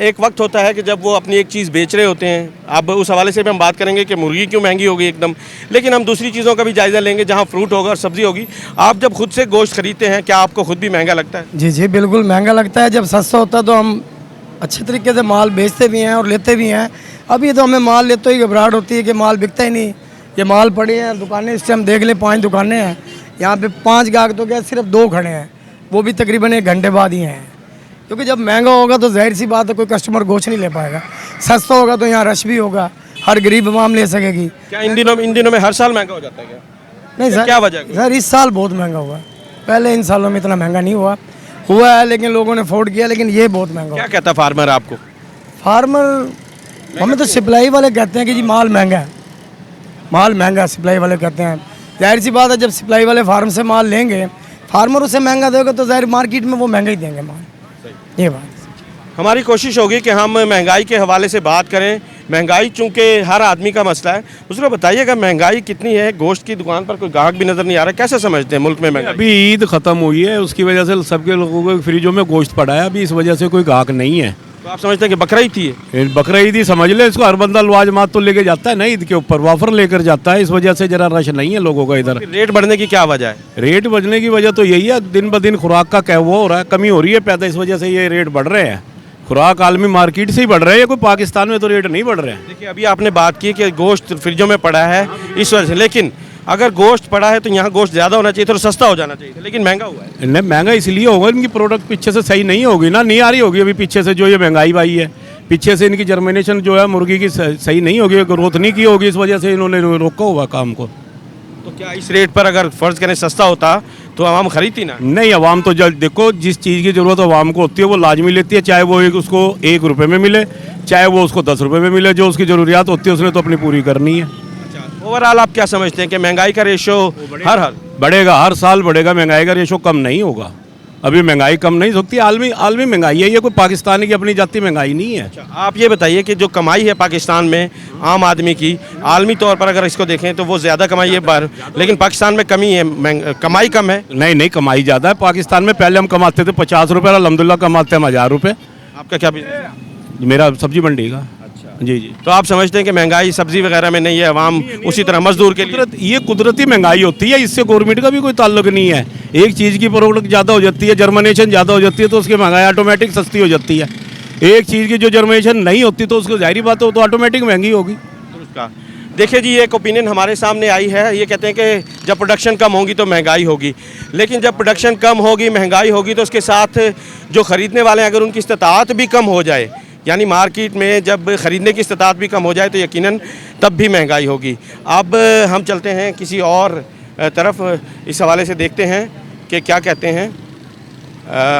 एक वक्त होता है कि जब वो अपनी एक चीज़ बेच रहे होते हैं। अब उस हवाले से भी हम बात करेंगे कि मुर्गी क्यों महंगी होगी एकदम, लेकिन हम दूसरी चीज़ों का भी जायज़ा लेंगे जहाँ फ्रूट होगा और सब्ज़ी होगी। आप जब खुद से गोश्त खरीदते हैं, क्या आपको खुद भी महंगा लगता है? जी जी बिल्कुल महंगा लगता है। जब सस्ता होता है तो हम अच्छे तरीके से माल बेचते भी हैं और लेते भी हैं। अभी तो हमें माल लेते ही घबराहट होती है कि माल बिकता ही नहीं। ये माल पड़े हैं दुकानें, इस टाइम देख लें 5 दुकानें हैं, यहाँ पे 5 गाहक तो क्या सिर्फ 2 खड़े हैं, वो भी तकरीबन 1 घंटे बाद ही हैं। क्योंकि जब महंगा होगा तो जाहिर सी बात है कोई कस्टमर गोश्त नहीं ले पाएगा। सस्ता होगा तो यहाँ रश भी होगा, हर गरीब आवाम ले सकेगी। क्या इन दिनों में हर साल महंगा हो जाता है क्या? नहीं सर, क्या वजह? सर इस साल बहुत महंगा हुआ है, पहले इन सालों में इतना महंगा नहीं हुआ है, लेकिन लोगों ने अफोर्ड किया, लेकिन ये बहुत महंगा। क्या कहता फार्मर आपको? फार्मर हमें तो सप्लाई वाले कहते हैं कि जी माल महंगा है, माल महंगा सप्लाई वाले कहते हैं। जाहिर सी बात है जब सप्लाई वाले फार्म से माल लेंगे, फार्मर उसे महंगा देगा तो जाहिर मार्केट में वो महंगा ही देंगे माल। ये बात हमारी कोशिश होगी कि हम महंगाई के हवाले से बात करें। महंगाई चूँकि हर आदमी का मसला है। दूसरा बताइएगा महंगाई कितनी है? गोश्त की दुकान पर कोई ग्राहक भी नज़र नहीं आ रहा, कैसे समझते हैं मुल्क में महंगाई? अभी ईद ख़त्म हुई है, उसकी वजह से सबके लोगों को फ्रिजों में गोश्त पड़ा है, अभी इस वजह से कोई ग्राहक नहीं है। तो आप समझते हैं कि बकरा ईद थी ये? बकरा ईद ही समझ ले इसको, हर बंदा लवाजमात तो लेके जाता है ना ईद के ऊपर, वाफर लेकर जाता है, इस वजह से जरा रश नहीं है लोगों का इधर। रेट बढ़ने की क्या वजह है? रेट बढ़ने की वजह तो यही है, दिन ब दिन खुराक का क्या वो हो रहा है, कमी हो रही है पैदा, इस वजह से ये रेट बढ़ रहे हैं। खुराक आलमी मार्केट से ही बढ़ रहे हैं, कोई पाकिस्तान में तो रेट नहीं बढ़ रहे हैं। देखिए अभी आपने बात की कि गोश्त फ्रिजों में पड़ा है इस वजह से, लेकिन अगर गोश्त पड़ा है तो यहाँ गोश्त ज़्यादा होना चाहिए, थोड़ा सस्ता हो जाना चाहिए था, लेकिन महंगा हुआ है। नहीं महंगा इसलिए होगा, इनकी प्रोडक्ट पीछे से सही नहीं होगी ना, नहीं आ रही होगी अभी पीछे से जो ये महंगाई आई है, पीछे से इनकी जर्मिनेशन जो है मुर्गी की सही नहीं होगी, ग्रोथ नहीं की होगी, इस वजह से इन्होंने रोका हुआ काम को। तो क्या इस रेट पर अगर फ़र्ज़ करें सस्ता होता तो आवाम खरीदती ना? नहीं, आवाम तो जब देखो जिस चीज़ की ज़रूरत आवाम को होती है वो लाजमी लेती है, चाहे वो उसको 1 रुपये में मिले, चाहे वो उसको 10 रुपये में मिले, जो उसकी ज़रूरियात होती है उसने तो अपनी पूरी करनी है। ओवरऑल आप क्या समझते हैं कि महंगाई का रेशो हर बढ़ेगा, हर साल बढ़ेगा, महंगाई का रेशो कम नहीं होगा, अभी महंगाई कम नहीं सकती, आलमी महंगाई है, ये कोई पाकिस्तान की अपनी जाती महंगाई नहीं है। आप ये बताइए कि जो कमाई है पाकिस्तान में आम आदमी की, आलमी तौर पर अगर इसको देखें तो वो ज़्यादा कमाई है पर, लेकिन पाकिस्तान में कमी है, कमाई कम है। नहीं, कमाई ज़्यादा है पाकिस्तान में। पहले हम कमाते थे 50 रुपये, अलहमदिल्ला कमाते हैं 1000 रुपये। आपका क्या बिजनेस है? मेरा सब्जी मंडी का। जी। तो आप समझते हैं कि महंगाई सब्जी वगैरह में नहीं है, आवाम उसी तरह मजदूर के लिए ये कुदरती महंगाई होती है, इससे गवर्नमेंट का भी कोई ताल्लुक नहीं है। एक चीज़ की प्रोडक्ट ज़्यादा हो जाती है, जर्मिनेशन ज़्यादा हो जाती है तो उसकी महंगाई ऑटोमेटिक सस्ती हो जाती है। एक चीज़ की जो जर्मिनेशन नहीं होती तो उसको जाहिर बात हो तो ऑटोमेटिक महंगी होगी। देखिए जी, एक ओपिनियन हमारे सामने आई है, ये कहते हैं कि जब प्रोडक्शन कम होगी तो महंगाई होगी, लेकिन जब प्रोडक्शन कम होगी महंगाई होगी तो उसके साथ जो ख़रीदने वाले हैं अगर उनकी इस्तात भी कम हो जाए, यानी मार्केट में जब ख़रीदने की इस्तात भी कम हो जाए तो यकीनन तब भी महंगाई होगी। अब हम चलते हैं किसी और तरफ, इस हवाले से देखते हैं कि क्या कहते हैं।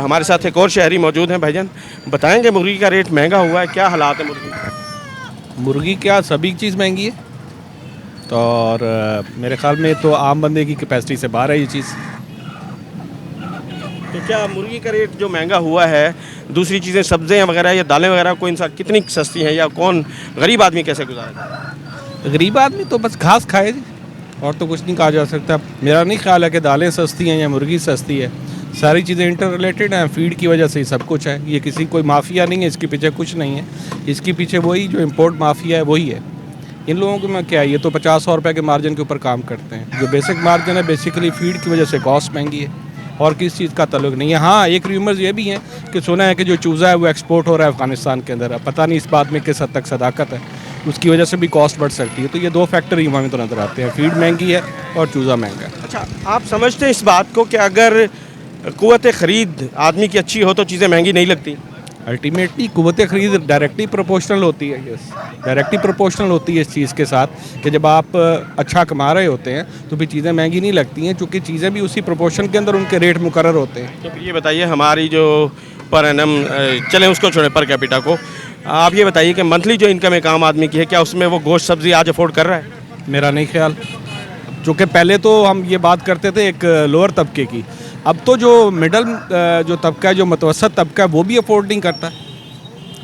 हमारे साथ एक और शहरी मौजूद हैं। भाईजान बताएंगे मुर्गी का रेट महंगा हुआ है, क्या हालात है मुर्गी क्या सभी चीज़ महंगी है, तो और मेरे ख्याल में तो आम बंदे की कैपेसिटी से बाहर है ये चीज़। तो क्या मुर्गी का रेट जो महंगा हुआ है, दूसरी चीज़ें सब्जियाँ वगैरह या दालें वगैरह को इंसान कितनी सस्ती हैं, या कौन गरीब आदमी कैसे गुजारेगा? गरीब आदमी तो बस घास खाए जी, और तो कुछ नहीं कहा जा सकता। मेरा नहीं ख्याल है कि दालें सस्ती हैं या मुर्गी सस्ती है, सारी चीज़ें इंटर रिलेटेड हैं, फीड की वजह से ही सब कुछ है। ये किसी कोई माफिया नहीं है, इसके पीछे कुछ नहीं है, इसके पीछे वही जो इम्पोर्ट माफिया है वही है। इन लोगों को मैं क्या, ये तो 50-100 रुपये के मार्जिन के ऊपर काम करते हैं। जो बेसिक मार्जिन है बेसिकली फीड की वजह से कॉस्ट महंगी है और किस चीज़ का ताल्लुक नहीं है। हाँ, एक र्यूमर्स ये भी हैं कि सुना है कि जो चूज़ा है वो एक्सपोर्ट हो रहा है अफगानिस्तान के अंदर। अब पता नहीं इस बात में किस हद तक सदाकत है, उसकी वजह से भी कॉस्ट बढ़ सकती है। तो ये 2 फैक्टर युवा में तो नज़र आते हैं, फीड महंगी है और चूज़ा महंगा है। अच्छा, आप समझते हैं इस बात को कि अगर क़ुव्वत ख़रीद आदमी की अच्छी हो तो चीज़ें महंगी नहीं लगती? अल्टीमेटली क़ुव्वत ख़रीद डायरेक्टली प्रोपोर्शनल होती है, यस डायरेक्टली प्रोपोर्शनल होती है इस चीज़ के साथ कि जब आप अच्छा कमा रहे होते हैं तो फिर चीज़ें महंगी नहीं लगती हैं, चूँकि चीज़ें भी उसी प्रोपोर्शन के अंदर उनके रेट मुकर्रर होते हैं। तो फिर ये बताइए, हमारी जो पर एनम चलें उसको छोड़ें, पर कैपिटा को, आप ये बताइए कि मंथली जो इनकम एक आम आदमी की है, क्या उसमें वो गोश्त सब्ज़ी आज अफोर्ड कर रहा है? मेरा नहीं ख्याल, चूँकि पहले तो हम ये बात करते थे एक लोअर तबके की, अब तो जो मिडल जो तबका है, जो मतवसत तबका है वो भी अफोर्ड नहीं करता।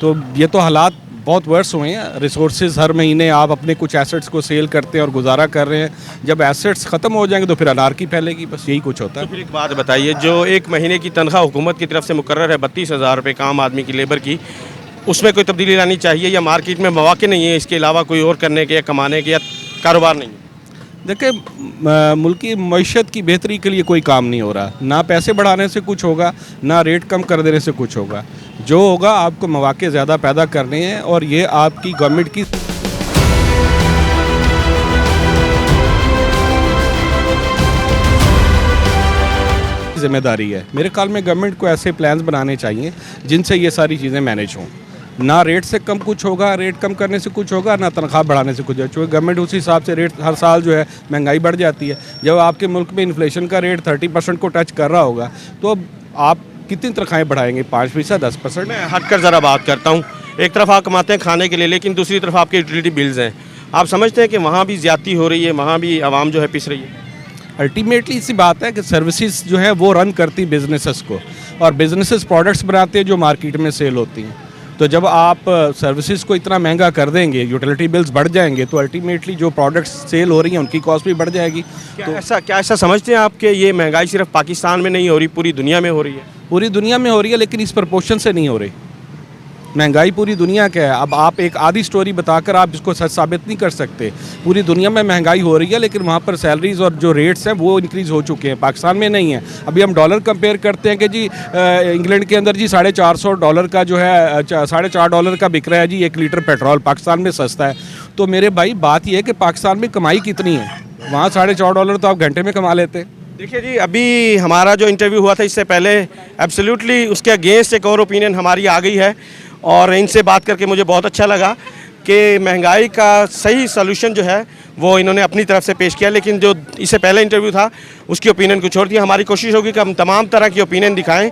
तो ये तो हालात बहुत वर्स हुए हैं। रिसोर्सेज हर महीने आप अपने कुछ एसेट्स को सेल करते हैं और गुजारा कर रहे हैं, जब एसेट्स ख़त्म हो जाएंगे तो फिर अनारकी फैलेगी, बस यही कुछ होता है। तो फिर एक बात बताइए, जो एक महीने की तनख्वाह हुकूमत की तरफ से मुकर्रर है 32,000 रुपये का आम आदमी की लेबर की, उसमें कोई तब्दीली लानी चाहिए या मार्केट में मौके नहीं है इसके अलावा कोई और करने के या कमाने के या कारोबार नहीं है? देखिए, मुल्क की मईशत की बेहतरी के लिए कोई काम नहीं हो रहा, ना पैसे बढ़ाने से कुछ होगा, ना रेट कम कर देने से कुछ होगा। जो होगा आपको मौके ज़्यादा पैदा करने हैं और ये आपकी गवर्नमेंट की जिम्मेदारी है। मेरे ख्याल में गवर्नमेंट को ऐसे प्लान्स बनाने चाहिए जिनसे ये सारी चीज़ें मैनेज हों। ना रेट से कम कुछ होगा, रेट कम करने से कुछ होगा, ना तनख्वाह बढ़ाने से कुछ होगा, क्योंकि गवर्नमेंट उसी हिसाब से रेट हर साल जो है महंगाई बढ़ जाती है। जब आपके मुल्क में इन्फ्लेशन का रेट 30% को टच कर रहा होगा तो अब आप कितनी तनख्वाहें बढ़ाएंगे? 5%, 10%? मैं हटकर ज़रा बात करता हूँ। एक तरफ आप कमाते हैं खाने के लिए, लेकिन दूसरी तरफ आपके यूटिलिटी बिल्स हैं। आप समझते हैं कि वहाँ भी ज़्यादती हो रही है, वहाँ भी आवाम जो है पिस रही है? अल्टीमेटली इसी बात है कि सर्विसेज जो है वो रन करती बिजनेसेस को, और बिजनेसेस प्रोडक्ट्स बनाते हैं जो मार्केट में सेल होती हैं। तो जब आप सर्विसेज को इतना महंगा कर देंगे, यूटिलिटी बिल्स बढ़ जाएंगे, तो अल्टीमेटली जो प्रोडक्ट्स सेल हो रही हैं उनकी कॉस्ट भी बढ़ जाएगी। क्या ऐसा समझते हैं आप कि ये महंगाई सिर्फ पाकिस्तान में नहीं हो रही, पूरी दुनिया में हो रही है? पूरी दुनिया में हो रही है, लेकिन इस प्रपोर्शन से नहीं हो रही। महंगाई पूरी दुनिया का है। अब आप एक आधी स्टोरी बताकर आप इसको सच साबित नहीं कर सकते। पूरी दुनिया में महंगाई हो रही है, लेकिन वहाँ पर सैलरीज और जो रेट्स हैं वो इंक्रीज़ हो चुके हैं, पाकिस्तान में नहीं है। अभी हम डॉलर कंपेयर करते हैं कि जी इंग्लैंड के अंदर जी $450 का जो है $4.5 का बिक रहा है जी 1 लीटर पेट्रोल, पाकिस्तान में सस्ता है। तो मेरे भाई बात यह है कि पाकिस्तान में कमाई कितनी है, वहाँ $4.5 तो आप घंटे में कमा लेते हैं। देखिए जी, अभी हमारा जो इंटरव्यू हुआ था इससे पहले एब्सोल्युटली उसके अगेंस्ट एक और ओपिनियन हमारी आ गई है, और इनसे बात करके मुझे बहुत अच्छा लगा कि महंगाई का सही सलूशन जो है वो इन्होंने अपनी तरफ से पेश किया, लेकिन जो इससे पहले इंटरव्यू था उसकी ओपिनियन कुछ और थी। हमारी कोशिश होगी कि हम तमाम तरह की ओपिनियन दिखाएं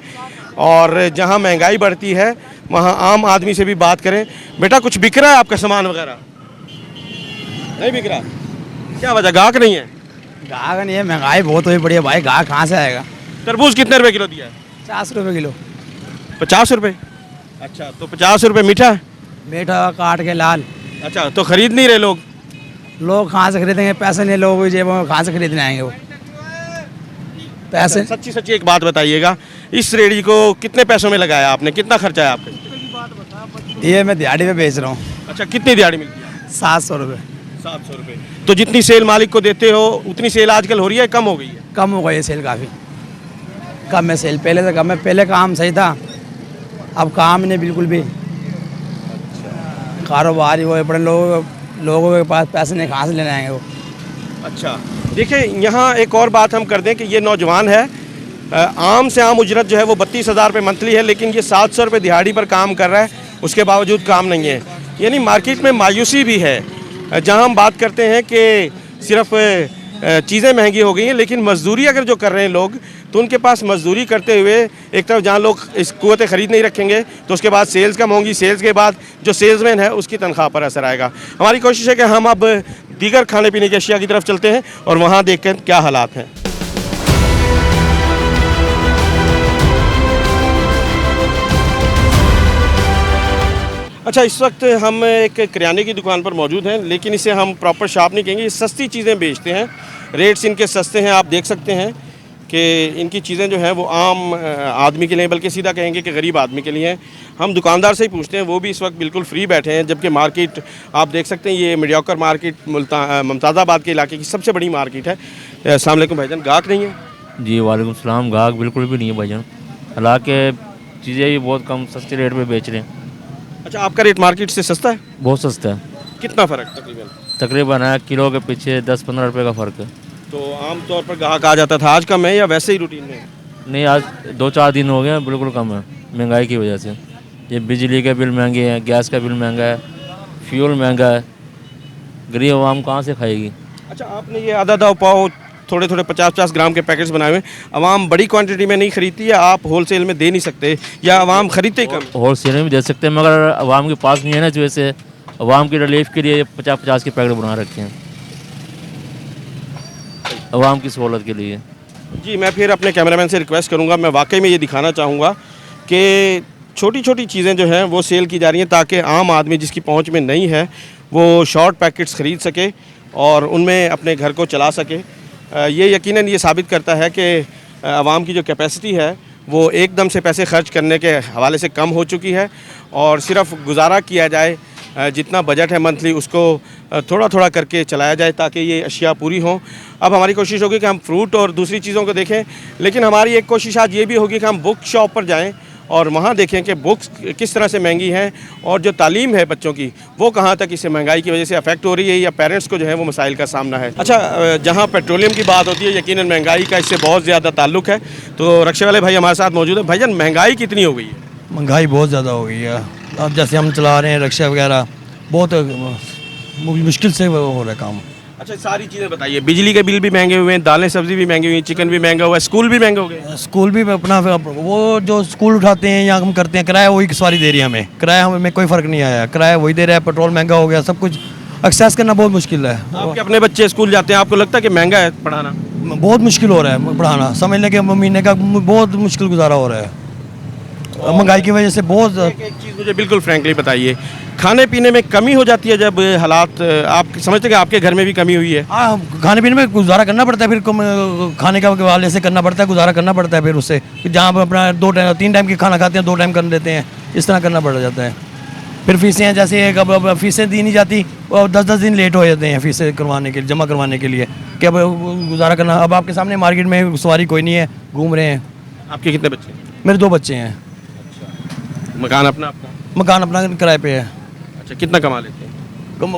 और जहां महंगाई बढ़ती है वहां आम आदमी से भी बात करें। बेटा, कुछ बिक रहा है आपका सामान वगैरह? नहीं बिक रहा, क्या वजह? गाहक नहीं है? गाहक नहीं है, महंगाई बहुत हुई पड़ी है भाई, गाहक कहाँ से आएगा। तरबूज कितने रुपए किलो दिया है? 50 रुपये किलो। 50 रुपये? अच्छा, तो 50 रुपये मीठा? मीठा काट के लाल। अच्छा, तो खरीद नहीं रहे लोग? लोग कहाँ से खरीदेंगे, पैसे नहीं लोगों की जेबों में, कहाँ से खरीदने आएंगे वो पैसे। अच्छा, सच्ची सच्ची एक बात बताइएगा, इस रेडी को कितने पैसों में लगाया आपने, कितना खर्चा है आपका? ये मैं दिहाड़ी पे बेच रहा हूँ। अच्छा, कितनी दिहाड़ी मिलती है? 700 रुपये। 700 रुपये। तो जितनी सेल मालिक को देते हो उतनी सेल आजकल हो रही है, कम हो गई है? कम हो गई है सेल, काफ़ी कम है सेल, पहले से कम है। पहले काम सही था, अब काम नहीं बिल्कुल भी। कारोबार ही वो बड़े लोगों के पास पैसे नहीं, कहाँ से लेने आएंगे वो। अच्छा, देखिए यहाँ एक और बात हम कर दें कि ये नौजवान है, आम से आम उजरत जो है वो 32,000 रुपये मंथली है, लेकिन ये 700 रुपये दिहाड़ी पर काम कर रहा है, उसके बावजूद काम नहीं है। यानी मार्केट में मायूसी भी है। जहाँ हम बात करते हैं कि सिर्फ चीज़ें महंगी हो गई हैं, लेकिन मजदूरी अगर जो कर रहे हैं लोग, तो उनके पास मजदूरी करते हुए एक तरफ जहाँ लोग इस कुव्वत ख़रीद नहीं रखेंगे तो उसके बाद सेल्स कम होंगी, सेल्स के बाद जो सेल्समैन है उसकी तनख्वाह पर असर आएगा। हमारी कोशिश है कि हम अब दीगर खाने पीने की अशिया की तरफ चलते हैं और वहाँ देखते हैं क्या हालात हैं। अच्छा, इस वक्त हम एक किराने की दुकान पर मौजूद हैं, लेकिन इसे हम प्रॉपर शॉप नहीं कहेंगे, ये सस्ती चीज़ें बेचते हैं। रेट्स इनके सस्ते हैं, आप देख सकते हैं कि इनकी चीज़ें जो हैं वो आम आदमी के लिए, बल्कि सीधा कहेंगे कि गरीब आदमी के लिए हैं। हम दुकानदार से ही पूछते हैं, वो भी इस वक्त बिल्कुल फ्री बैठे हैं, जबकि मार्केट आप देख सकते हैं ये मीडियोकर मार्केट मुमताज़ाबाद के इलाके की सबसे बड़ी मार्केट है। अस्सलाम वालेकुम भाईजान, गाहक नहीं है? जी वालेकुम सलाम, गाहक बिल्कुल भी नहीं है भाईजान, हालांकि चीज़ें भी बहुत कम सस्ते रेट पे बेच रहे हैं। अच्छा, आपका रेट मार्केट से सस्ता है? बहुत सस्ता है। कितना फ़र्क तकरीबन? तकरीबन है किलो के पीछे 10-15 रुपये का फ़र्क है। तो आम तौर पर ग्राहक आ जाता था, आज कम है या वैसे ही रूटीन में? नहीं, आज 2-4 दिन हो गए हैं, बिल्कुल कम है महंगाई की वजह से। ये बिजली के बिल महंगे हैं, गैस का बिल महंगा है, फ्यूल महंगा है, गरीब आवाम कहाँ से खाएगी। अच्छा, आपने ये आधा पाव थोड़े 50-50 ग्राम के पैकेट्स बनाए हुए हैं, आवाम बड़ी क्वांटिटी में नहीं खरीदती, या आप होलसेल में दे नहीं सकते, या आवाम खरीदते ही कम? होलसेल में भी दे सकते हैं, मगर आवाम के पास नहीं है ना, इस वजह से आवाम की रिलीफ के लिए 50-50 के पैकेट बना रखे हैं आवाम की सहूलत के लिए। जी, मैं फिर अपने कैमरामैन से रिक्वेस्ट करूंगा, मैं वाकई में ये दिखाना चाहूँगा कि छोटी छोटी चीज़ें जो हैं वो सेल की जा रही हैं, ताकि आम आदमी जिसकी पहुंच में नहीं है वो शॉर्ट पैकेट्स ख़रीद सके और उनमें अपने घर को चला सके। ये यकीनन ये साबित करता है कि आवाम की जो कैपेसिटी है वो एकदम से पैसे खर्च करने के हवाले से कम हो चुकी है, और सिर्फ गुजारा किया जाए, जितना बजट है मंथली उसको थोड़ा थोड़ा करके चलाया जाए ताकि ये अशिया पूरी हों। अब हमारी कोशिश होगी कि हम फ्रूट और दूसरी चीज़ों को देखें, लेकिन हमारी एक कोशिश आज ये भी होगी कि हम बुक शॉप पर जाएं और वहाँ देखें कि बुक्स किस तरह से महंगी हैं, और जो तालीम है बच्चों की वो कहाँ तक इससे महंगाई की वजह से अफेक्ट हो रही है, या पेरेंट्स को जो है वो मसाइल का सामना है। अच्छा, जहाँ पेट्रोलियम की बात होती है, यकीनन महंगाई का इससे बहुत ज़्यादा ताल्लुक़ है। तो रक्षा वाले भाई हमारे साथ मौजूद है। भाईजान, महंगाई कितनी हो गई है? महंगाई बहुत ज़्यादा हो गई है। अब जैसे हम चला रहे हैं रिक्शा वगैरह, बहुत मुश्किल से हो रहा है काम। अच्छा, सारी चीज़ें बताइए, बिजली के बिल भी महंगे हुए हैं, दालें सब्जी भी महंगी हुई हैं, चिकन भी महंगा हुआ है, स्कूल भी महंगे हो गए। स्कूल भी अपना वो जो स्कूल उठाते हैं या हम करते हैं, किराया वही सवारी दे रही है हमें, किराया हमें कोई फ़र्क नहीं आया, किराया वही दे रहा है, पेट्रोल महंगा हो गया, सब कुछ एक्सेस करना बहुत मुश्किल है। आपके अपने बच्चे स्कूल जाते हैं, आपको लगता है कि महंगा है पढ़ाना? बहुत मुश्किल हो रहा है पढ़ाना, समझने के महीने का बहुत मुश्किल गुजारा हो रहा है महंगाई की वजह से। बहुत एक चीज़ मुझे बिल्कुल फ्रैंकली बताइए, खाने पीने में कमी हो जाती है जब हालात, आप समझते हैं कि आपके घर में भी कमी हुई है? हाँ, खाने पीने में गुजारा करना पड़ता है, फिर खाने का हवाले से करना पड़ता है, गुजारा करना पड़ता है, फिर उससे जहाँ पर अपना 2 टाइम 3 टाइम की खाना खाते हैं 2 टाइम कर देते हैं, इस तरह करना पड़ जाता है। फिर फीसें हैं, जैसे एक अब फीसें दी नहीं जाती और 10-10 दिन लेट हो जाते हैं फीसें करवाने के लिए, जमा करवाने के लिए कि अब गुजारा करना। अब आपके सामने मार्केट में सवारी कोई नहीं है, घूम रहे हैं। आपके कितने बच्चे हैं? मेरे 2 बच्चे हैं। मकान अपना अपना? मकान अपना किराए पे है। अच्छा, कितना कमा लेते हैं?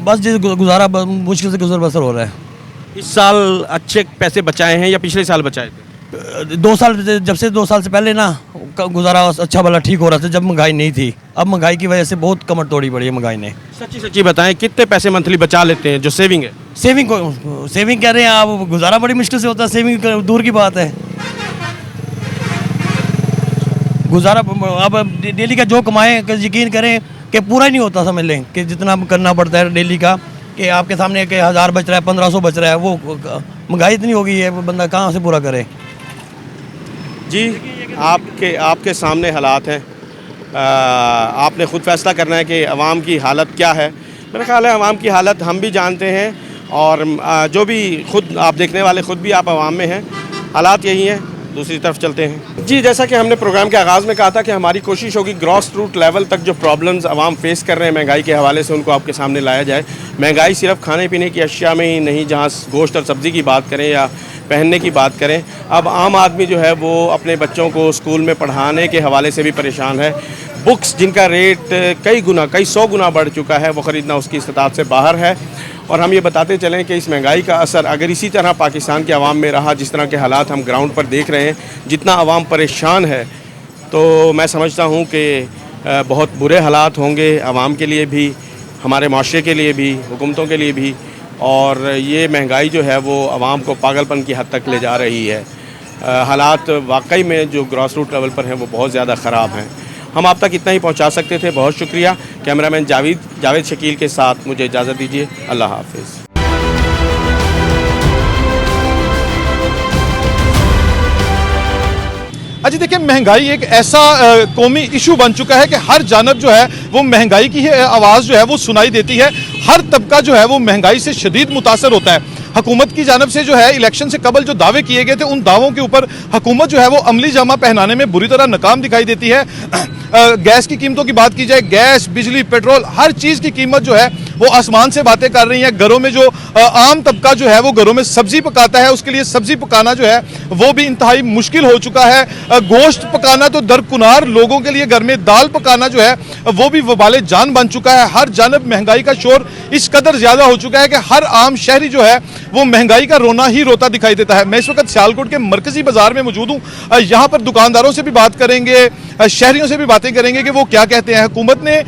बस गुजारा मुश्किल से गुजर बसर हो रहा है। इस साल अच्छे पैसे बचाए हैं या पिछले साल बचाए थे? 2 साल, जब से 2 साल से पहले ना गुजारा अच्छा भला ठीक हो रहा था, जब महंगाई नहीं थी। अब महंगाई की वजह से बहुत कमर तोड़ी पड़ी है महंगाई ने। सच्ची सच्ची बताएं, कितने पैसे मंथली बचा लेते हैं जो सेविंग है? सेविंग कह रहे हैं आप, गुजारा बड़ी मुश्किल से होता है, सेविंग दूर की बात है। गुजारा अब डेली का जो कमाएं, यकीन करें कि पूरा ही नहीं होता, समझ लें कि जितना करना पड़ता है डेली का, कि आपके सामने कि 1000 बच रहा है, 1500 बच रहा है, वो महंगाई इतनी हो गई है, बंदा कहाँ से पूरा करे। जी, आपके सामने हालात हैं। आपने ख़ुद फैसला करना है कि अवाम की हालत क्या है। मेरा ख्याल है अवाम की हालत हम भी जानते हैं, और जो भी खुद आप देखने वाले खुद भी आप अवाम में हैं। हालात यही हैं। दूसरी तरफ चलते हैं। जी, जैसा कि हमने प्रोग्राम के आगाज़ में कहा था कि हमारी कोशिश होगी ग्रॉस रूट लेवल तक जो प्रॉब्लम्स अवाम फेस कर रहे हैं महंगाई के हवाले से, उनको आपके सामने लाया जाए। महंगाई सिर्फ खाने पीने की अशिया में ही नहीं, जहाँ गोश्त और सब्ज़ी की बात करें या पहनने की बात करें, अब आम आदमी जो है वो अपने बच्चों को स्कूल में पढ़ाने के हवाले से भी परेशान है। बुक्स जिनका रेट कई 100 गुना बढ़ चुका है, वो ख़रीदना उसकी इस्तात से बाहर है। और हम ये बताते चलें कि इस महंगाई का असर अगर इसी तरह पाकिस्तान के अवाम में रहा, जिस तरह के हालात हम ग्राउंड पर देख रहे हैं, जितना अवाम परेशान है, तो मैं समझता हूँ कि बहुत बुरे हालात होंगे अवाम के लिए भी, हमारे माशरे के लिए भी, हुकूमतों के लिए भी। और ये महंगाई जो है वो अवाम को पागलपन की हद तक ले जा रही है। हालात वाकई में जो ग्रॉस रूट लेवल पर हैं वो बहुत ज़्यादा ख़राब हैं। हम आप तक इतना ही पहुंचा सकते थे। बहुत शुक्रिया। कैमरामैन जावेद शकील के साथ मुझे इजाज़त दीजिए। अल्लाह हाफिज़। अच्छा, देखिए, महंगाई एक ऐसा कौमी इशू बन चुका है कि हर जानब जो है वो महंगाई की आवाज़ जो है वो सुनाई देती है। हर तबका जो है वो महंगाई से शदीद मुतासर होता है। हुकूमत की जानब से जो है इलेक्शन से कबल जो दावे किए गए थे, उन दावों के ऊपर हुकूमत जो है वो अमली जामा पहनाने में बुरी तरह नाकाम दिखाई देती है। गैस की कीमतों की बात की जाए, गैस, बिजली, पेट्रोल, हर चीज़ की कीमत जो है वो आसमान से बातें कर रही है। घरों में जो आम तबका जो है वो घरों में सब्जी पकाता है, उसके लिए सब्जी पकाना जो है वो भी इंतहाई मुश्किल हो चुका है। गोश्त पकाना तो दरकुनार, लोगों के लिए घर में दाल पकाना जो है वो भी वबाले जान बन चुका है। हर जानब महंगाई का शोर इस कदर ज़्यादा हो चुका है कि हर आम शहरी जो है वो महंगाई का रोना ही रोता दिखाई देता है। मैं इस वक्त सियालकोट के मरकजी बाजार में मौजूद हूँ। यहाँ पर दुकानदारों से भी बात करेंगे, शहरियों से भी बातें करेंगे कि वो क्या कहते हैं। हुकूमत ने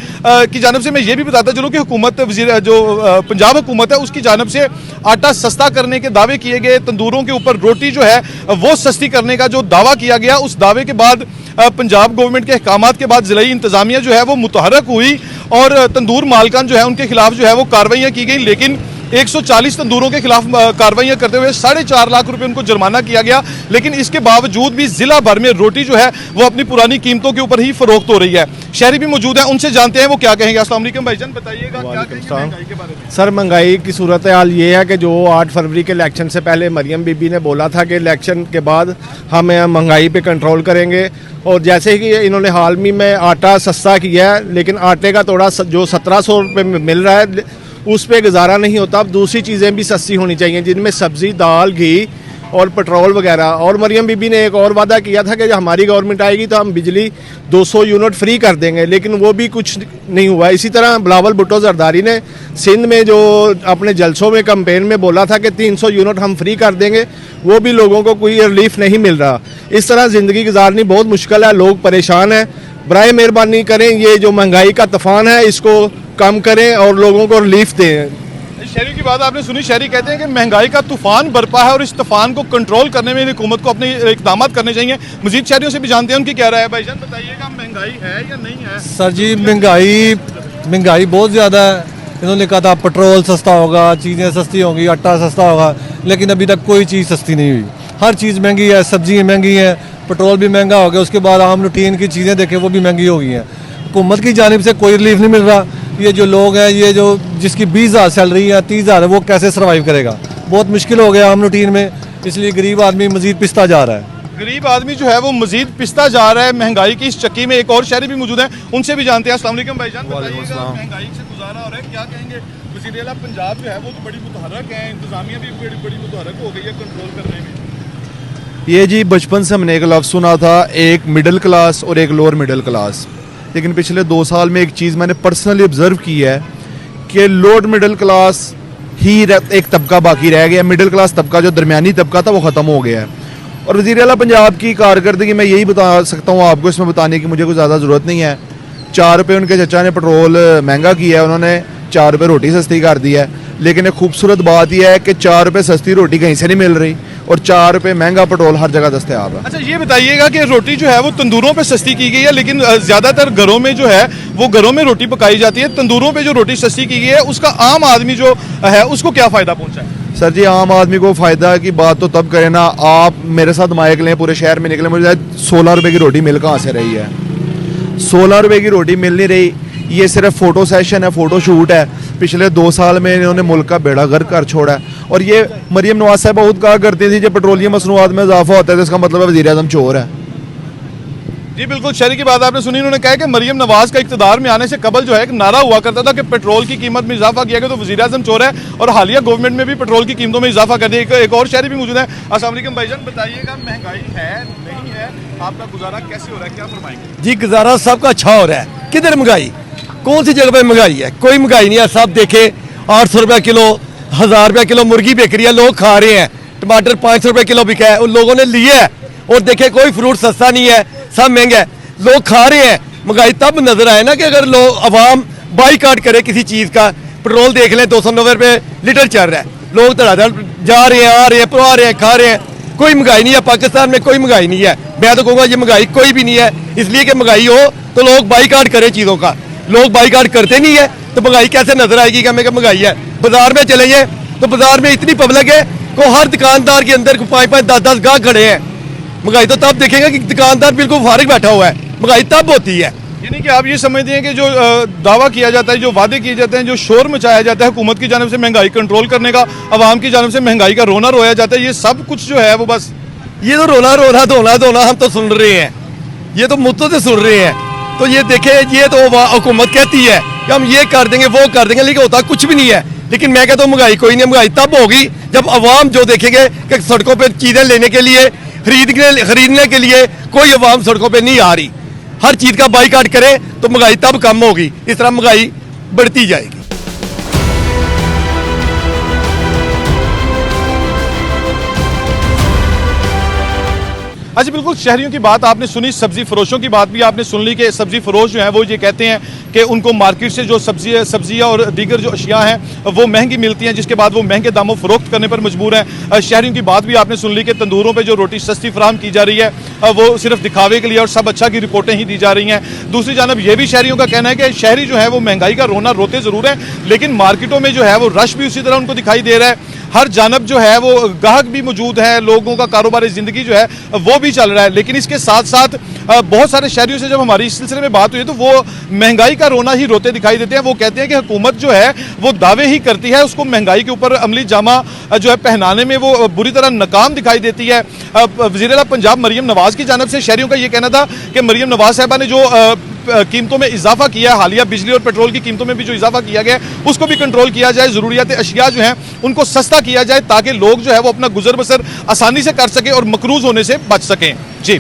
की जानब से मैं ये भी बताता चलूँ कि हुकूमत जो पंजाब हुकूमत है उसकी जानब से आटा सस्ता करने के दावे किए गए, तंदूरों के ऊपर रोटी जो है वो सस्ती करने का जो दावा किया गया, उस दावे के बाद पंजाब गवर्नमेंट के अहकामात के बाद ज़िलाई इंतज़ामिया जो है वो मुतहरक हुई और तंदूर मालकान जो है उनके खिलाफ जो है वो कार्रवाइयाँ की गई। लेकिन 140 तंदूरों के खिलाफ कार्रवाइयाँ करते हुए 4.5 लाख रुपए उनको जुर्माना किया गया। लेकिन इसके बावजूद भी जिला भर में रोटी जो है वो अपनी पुरानी कीमतों के ऊपर ही फरोख्त हो रही है। शहरी भी मौजूद हैं, उनसे जानते हैं वो क्या कहेंगे। अस्सलाम वालेकुम भाईजान, बताइएगा क्या कहेंगे महंगाई के बारे में। सर, महंगाई की सूरत हाल ये है कि जो 8 फरवरी के इलेक्शन से पहले मरियम बीबी ने बोला था कि इलेक्शन के बाद हम महंगाई पे कंट्रोल करेंगे, और जैसे कि इन्होंने हाल में आटा सस्ता किया है, लेकिन आटे का तोड़ा जो 1700 रुपये में मिल रहा है उस पर गुजारा नहीं होता। अब दूसरी चीज़ें भी सस्ती होनी चाहिए, जिनमें सब्ज़ी, दाल, घी और पेट्रोल वगैरह। और मरियम बीबी ने एक और वादा किया था कि जब हमारी गवर्नमेंट आएगी तो हम बिजली 200 यूनिट फ्री कर देंगे, लेकिन वो भी कुछ नहीं हुआ। इसी तरह बिलावल भुट्टो जरदारी ने सिंध में जो अपने जलसों में कैंपेन में बोला था कि 300 यूनिट हम फ्री कर देंगे, वो भी लोगों को कोई रिलीफ नहीं मिल रहा। इस तरह ज़िंदगी गुजारनी बहुत मुश्किल है, लोग परेशान हैं। बराए मेहरबानी करें, ये जो महंगाई का तूफान है इसको कम करें और लोगों को रिलीफ दें। शहरी की बात आपने सुनी, शहरी कहते हैं कि महंगाई का तूफान बरपा है और इस तूफान को कंट्रोल करने में हुकूमत को अपने इकदाम करने चाहिए। मजीद शहरियों से भी जानते हैं उनकी क्या राय है। भाईजान, बताइएगा महंगाई है या नहीं है? सर जी, महंगाई बहुत ज़्यादा है। इन्होंने कहा था पेट्रोल सस्ता होगा, चीज़ें सस्ती होंगी, आटा सस्ता होगा, लेकिन अभी तक कोई चीज़ सस्ती नहीं हुई। हर चीज़ महंगी है, सब्जी महंगी है, पेट्रोल भी महंगा हो गया, उसके बाद आम रूटीन की चीज़ें देखें वो भी महंगी हो गई हैं। हुकूमत की जानिब से कोई रिलीफ नहीं मिल रहा। ये जो लोग हैं, ये जो जिसकी 20,000 सैलरी है, 30,000 है, वो कैसे सर्वाइव करेगा? बहुत मुश्किल हो गया आम रूटीन में, इसलिए गरीब आदमी मज़ीद पिसता जा रहा है। गरीब आदमी जो है वो मजीद पिसता जा रहा है महंगाई की इस चक्की में। एक और शहरी भी मौजूद हैं, उनसे भी जानते हैं। अस्सलाम वालेकुम भाईजान, बताइएगा महंगाई से गुजारा हो रहा है, क्या कहेंगे? वज़ीर आला पंजाब जो है वो तो बड़ी मुतहर्रिक है, इंतजामिया भी बड़ी मुतहर्रिक हो गई है कंट्रोल करने में। ये जी बचपन से हमने एक लफ्ज़ सुना था, एक मिडिल क्लास और एक लोअर मिडिल क्लास, लेकिन पिछले 2 साल में एक चीज़ मैंने पर्सनली ऑब्ज़र्व की है कि लोअर मिडिल क्लास ही एक तबका बाकी रह गया। मिडिल क्लास तबका जो दरमियानी तबका था वो ख़त्म हो गया है। और वज़ीर आला पंजाब की कारकर्दगी मैं यही बता सकता हूँ आपको, इसमें बताने की मुझे कोई ज़्यादा ज़रूरत नहीं है। 4 रुपये उनके चचा ने पेट्रोल महंगा किया है, उन्होंने 4 रुपये रोटी सस्ती कर दी है। लेकिन एक खूबसूरत बात यह है कि 4 रुपये सस्ती रोटी कहीं से नहीं मिल रही और 4 रुपये महंगा पेट्रोल हर जगह दस्तयाब है। अच्छा ये बताइएगा कि रोटी जो है वो तंदूरों पे सस्ती की गई है, लेकिन ज़्यादातर घरों में जो है वो घरों में रोटी पकाई जाती है। तंदूरों पे जो रोटी सस्ती की गई है उसका आम आदमी जो है उसको क्या फ़ायदा पहुँचा है? सर जी आम आदमी को फ़ायदा की बात तो तब करें ना, आप मेरे साथ माइक लें, पूरे शहर में निकले, मुझे 16 रुपये की रोटी मिल कहाँ से रही है? 16 रुपये की रोटी मिल नहीं रही। ये सिर्फ फ़ोटो सेशन है, फ़ोटो शूट है। पिछले 2 साल में इन्होंने मुल्क का बेड़ा गर्क कर छोड़ा है। और ये मरियम नवाज साहब बहुत कहा करती थी जब पेट्रोलियम मसनूआत में इजाफा होता है तो इसका मतलब है वज़ीर आज़म चोर है। जी बिल्कुल, शहरी की बात आपने सुनी। उन्होंने कहा कि मरियम नवाज का इक़्तिदार में आने से कबल जो है एक नारा हुआ करता था कि पेट्रोल की कीमत में इजाफा किया गया तो वज़ीर आज़म चोर है, और हालिया गवर्नमेंट में भी पेट्रोल की कीमतों में इजाफा कर दिया। एक और शहरी भी मौजूद है। अस्सलाम वालेकुम भाईजान, बताइएगा महंगाई है नहीं है, आपका गुजारा कैसे हो रहा है, क्या फरमाएंगे? जी गुजारा सबका अच्छा हो रहा है। किधर महंगाई, कौन सी जगह पे महंगाई है? कोई महंगाई नहीं है। सब देखे 800 रुपये किलो, 1000 रुपये किलो मुर्गी बिक रही है, लोग खा रहे हैं। टमाटर 500 रुपये किलो बिका है, उन लोगों ने लिए है। और देखे कोई फ्रूट सस्ता नहीं है, सब महंगा है, लोग खा रहे हैं। महंगाई तब नजर आए ना कि अगर लोग अवाम बाईकाट करे किसी चीज़ का। पेट्रोल देख लें 290 रुपये लीटर चल रहा है, लोग धड़ाधड़ जा रहे हैं, आ रहे हैं, पवा रहे हैं, खा रहे हैं। कोई महंगाई नहीं है, पाकिस्तान में कोई महंगाई नहीं है। मैं तो कहूँगा ये महंगाई कोई भी नहीं है, इसलिए कि महंगाई हो तो लोग बाईकाट करें चीज़ों का। लोग बाईकाट करते नहीं है तो महंगाई कैसे नजर आएगी कि हमें महंगाई है? बाजार में चले जाए तो बाजार में इतनी पब्लिक है को हर दुकानदार के अंदर 5-5, 10-10 गाहक खड़े हैं। महंगाई तो तब देखेंगे कि दुकानदार बिल्कुल फारिग बैठा हुआ है, महंगाई तब होती है। यानी कि आप ये समझते हैं कि जो दावा किया जाता है, जो वादे किए जाते हैं, जो शोर मचाया जाता है हुकूमत की जानिब से महंगाई कंट्रोल करने का, आवाम की जानिब से महंगाई का रोना रोया जाता है, ये सब कुछ जो है वो बस ये तो रोना रोना धोना हम तो सुन रहे हैं, ये तो मुद्दों से सुन रहे हैं। तो ये देखे, ये तो हुकूमत कहती है कि हम ये कर देंगे वो कर देंगे, लेकिन होता कुछ भी नहीं है। लेकिन मैं कहता हूँ महंगाई कोई नहीं, महंगाई तब होगी जब अवाम जो देखेंगे कि सड़कों पर चीज़ें लेने के लिए, खरीदने के लिए कोई अवाम सड़कों पर नहीं आ रही, हर चीज़ का बाईकाट करे तो महंगाई तब कम होगी। इस तरह महंगाई बढ़ती जाएगी। अच्छा बिल्कुल, शहरियों की बात आपने सुनी, सब्जी फरोशों की बात भी आपने सुन ली कि सब्जी फरोश जो है वो ये कहते हैं कि उनको मार्केट से जो सब्जियां और दीगर जो अशिया हैं वो महंगी मिलती हैं, जिसके बाद वो महंगे दामों फरोख्त करने पर मजबूर हैं। शहरियों की बात भी आपने सुन ली कि तंदूरों पे जो रोटी सस्ती फराहम की जा रही है वो सिर्फ दिखावे के लिए और सब अच्छा की रिपोर्टें ही दी जा रही हैं। दूसरी जानब ये भी शहरियों का कहना है कि शहरी जो है वो महंगाई का रोना रोते ज़रूर हैं, लेकिन मार्केटों में जो है वो रश भी उसी तरह उनको दिखाई दे रहा है। हर जानब जो है वो गाहक भी मौजूद है, लोगों का कारोबारी ज़िंदगी जो है वो भी चल रहा है। लेकिन इसके साथ साथ बहुत सारे शहरियों से जब हमारी इस सिलसिले में बात हुई तो वो महंगाई का रोना ही रोते दिखाई देते हैं। वो कहते हैं कि हुकूमत जो है वो दावे ही करती है, उसको महंगाई के ऊपर अमली जामा जो है पहनाने में वो बुरी तरह नाकाम दिखाई देती है। वज़ीर आला पंजाब मरियम नवाज की जानब से शहरियों का ये कहना था कि मरियम नवाज साहिबा ने जो कीमतों में इजाफा किया है, हालिया बिजली और पेट्रोल की कीमतों में भी जो इजाफा किया गया है उसको भी कंट्रोल किया जाए, ज़रूरियात अशिया जो हैं उनको सस्ता किया जाए ताकि लोग जो है वो अपना गुजर बसर आसानी से कर सकें और मकरूज होने से बच सकें। जी।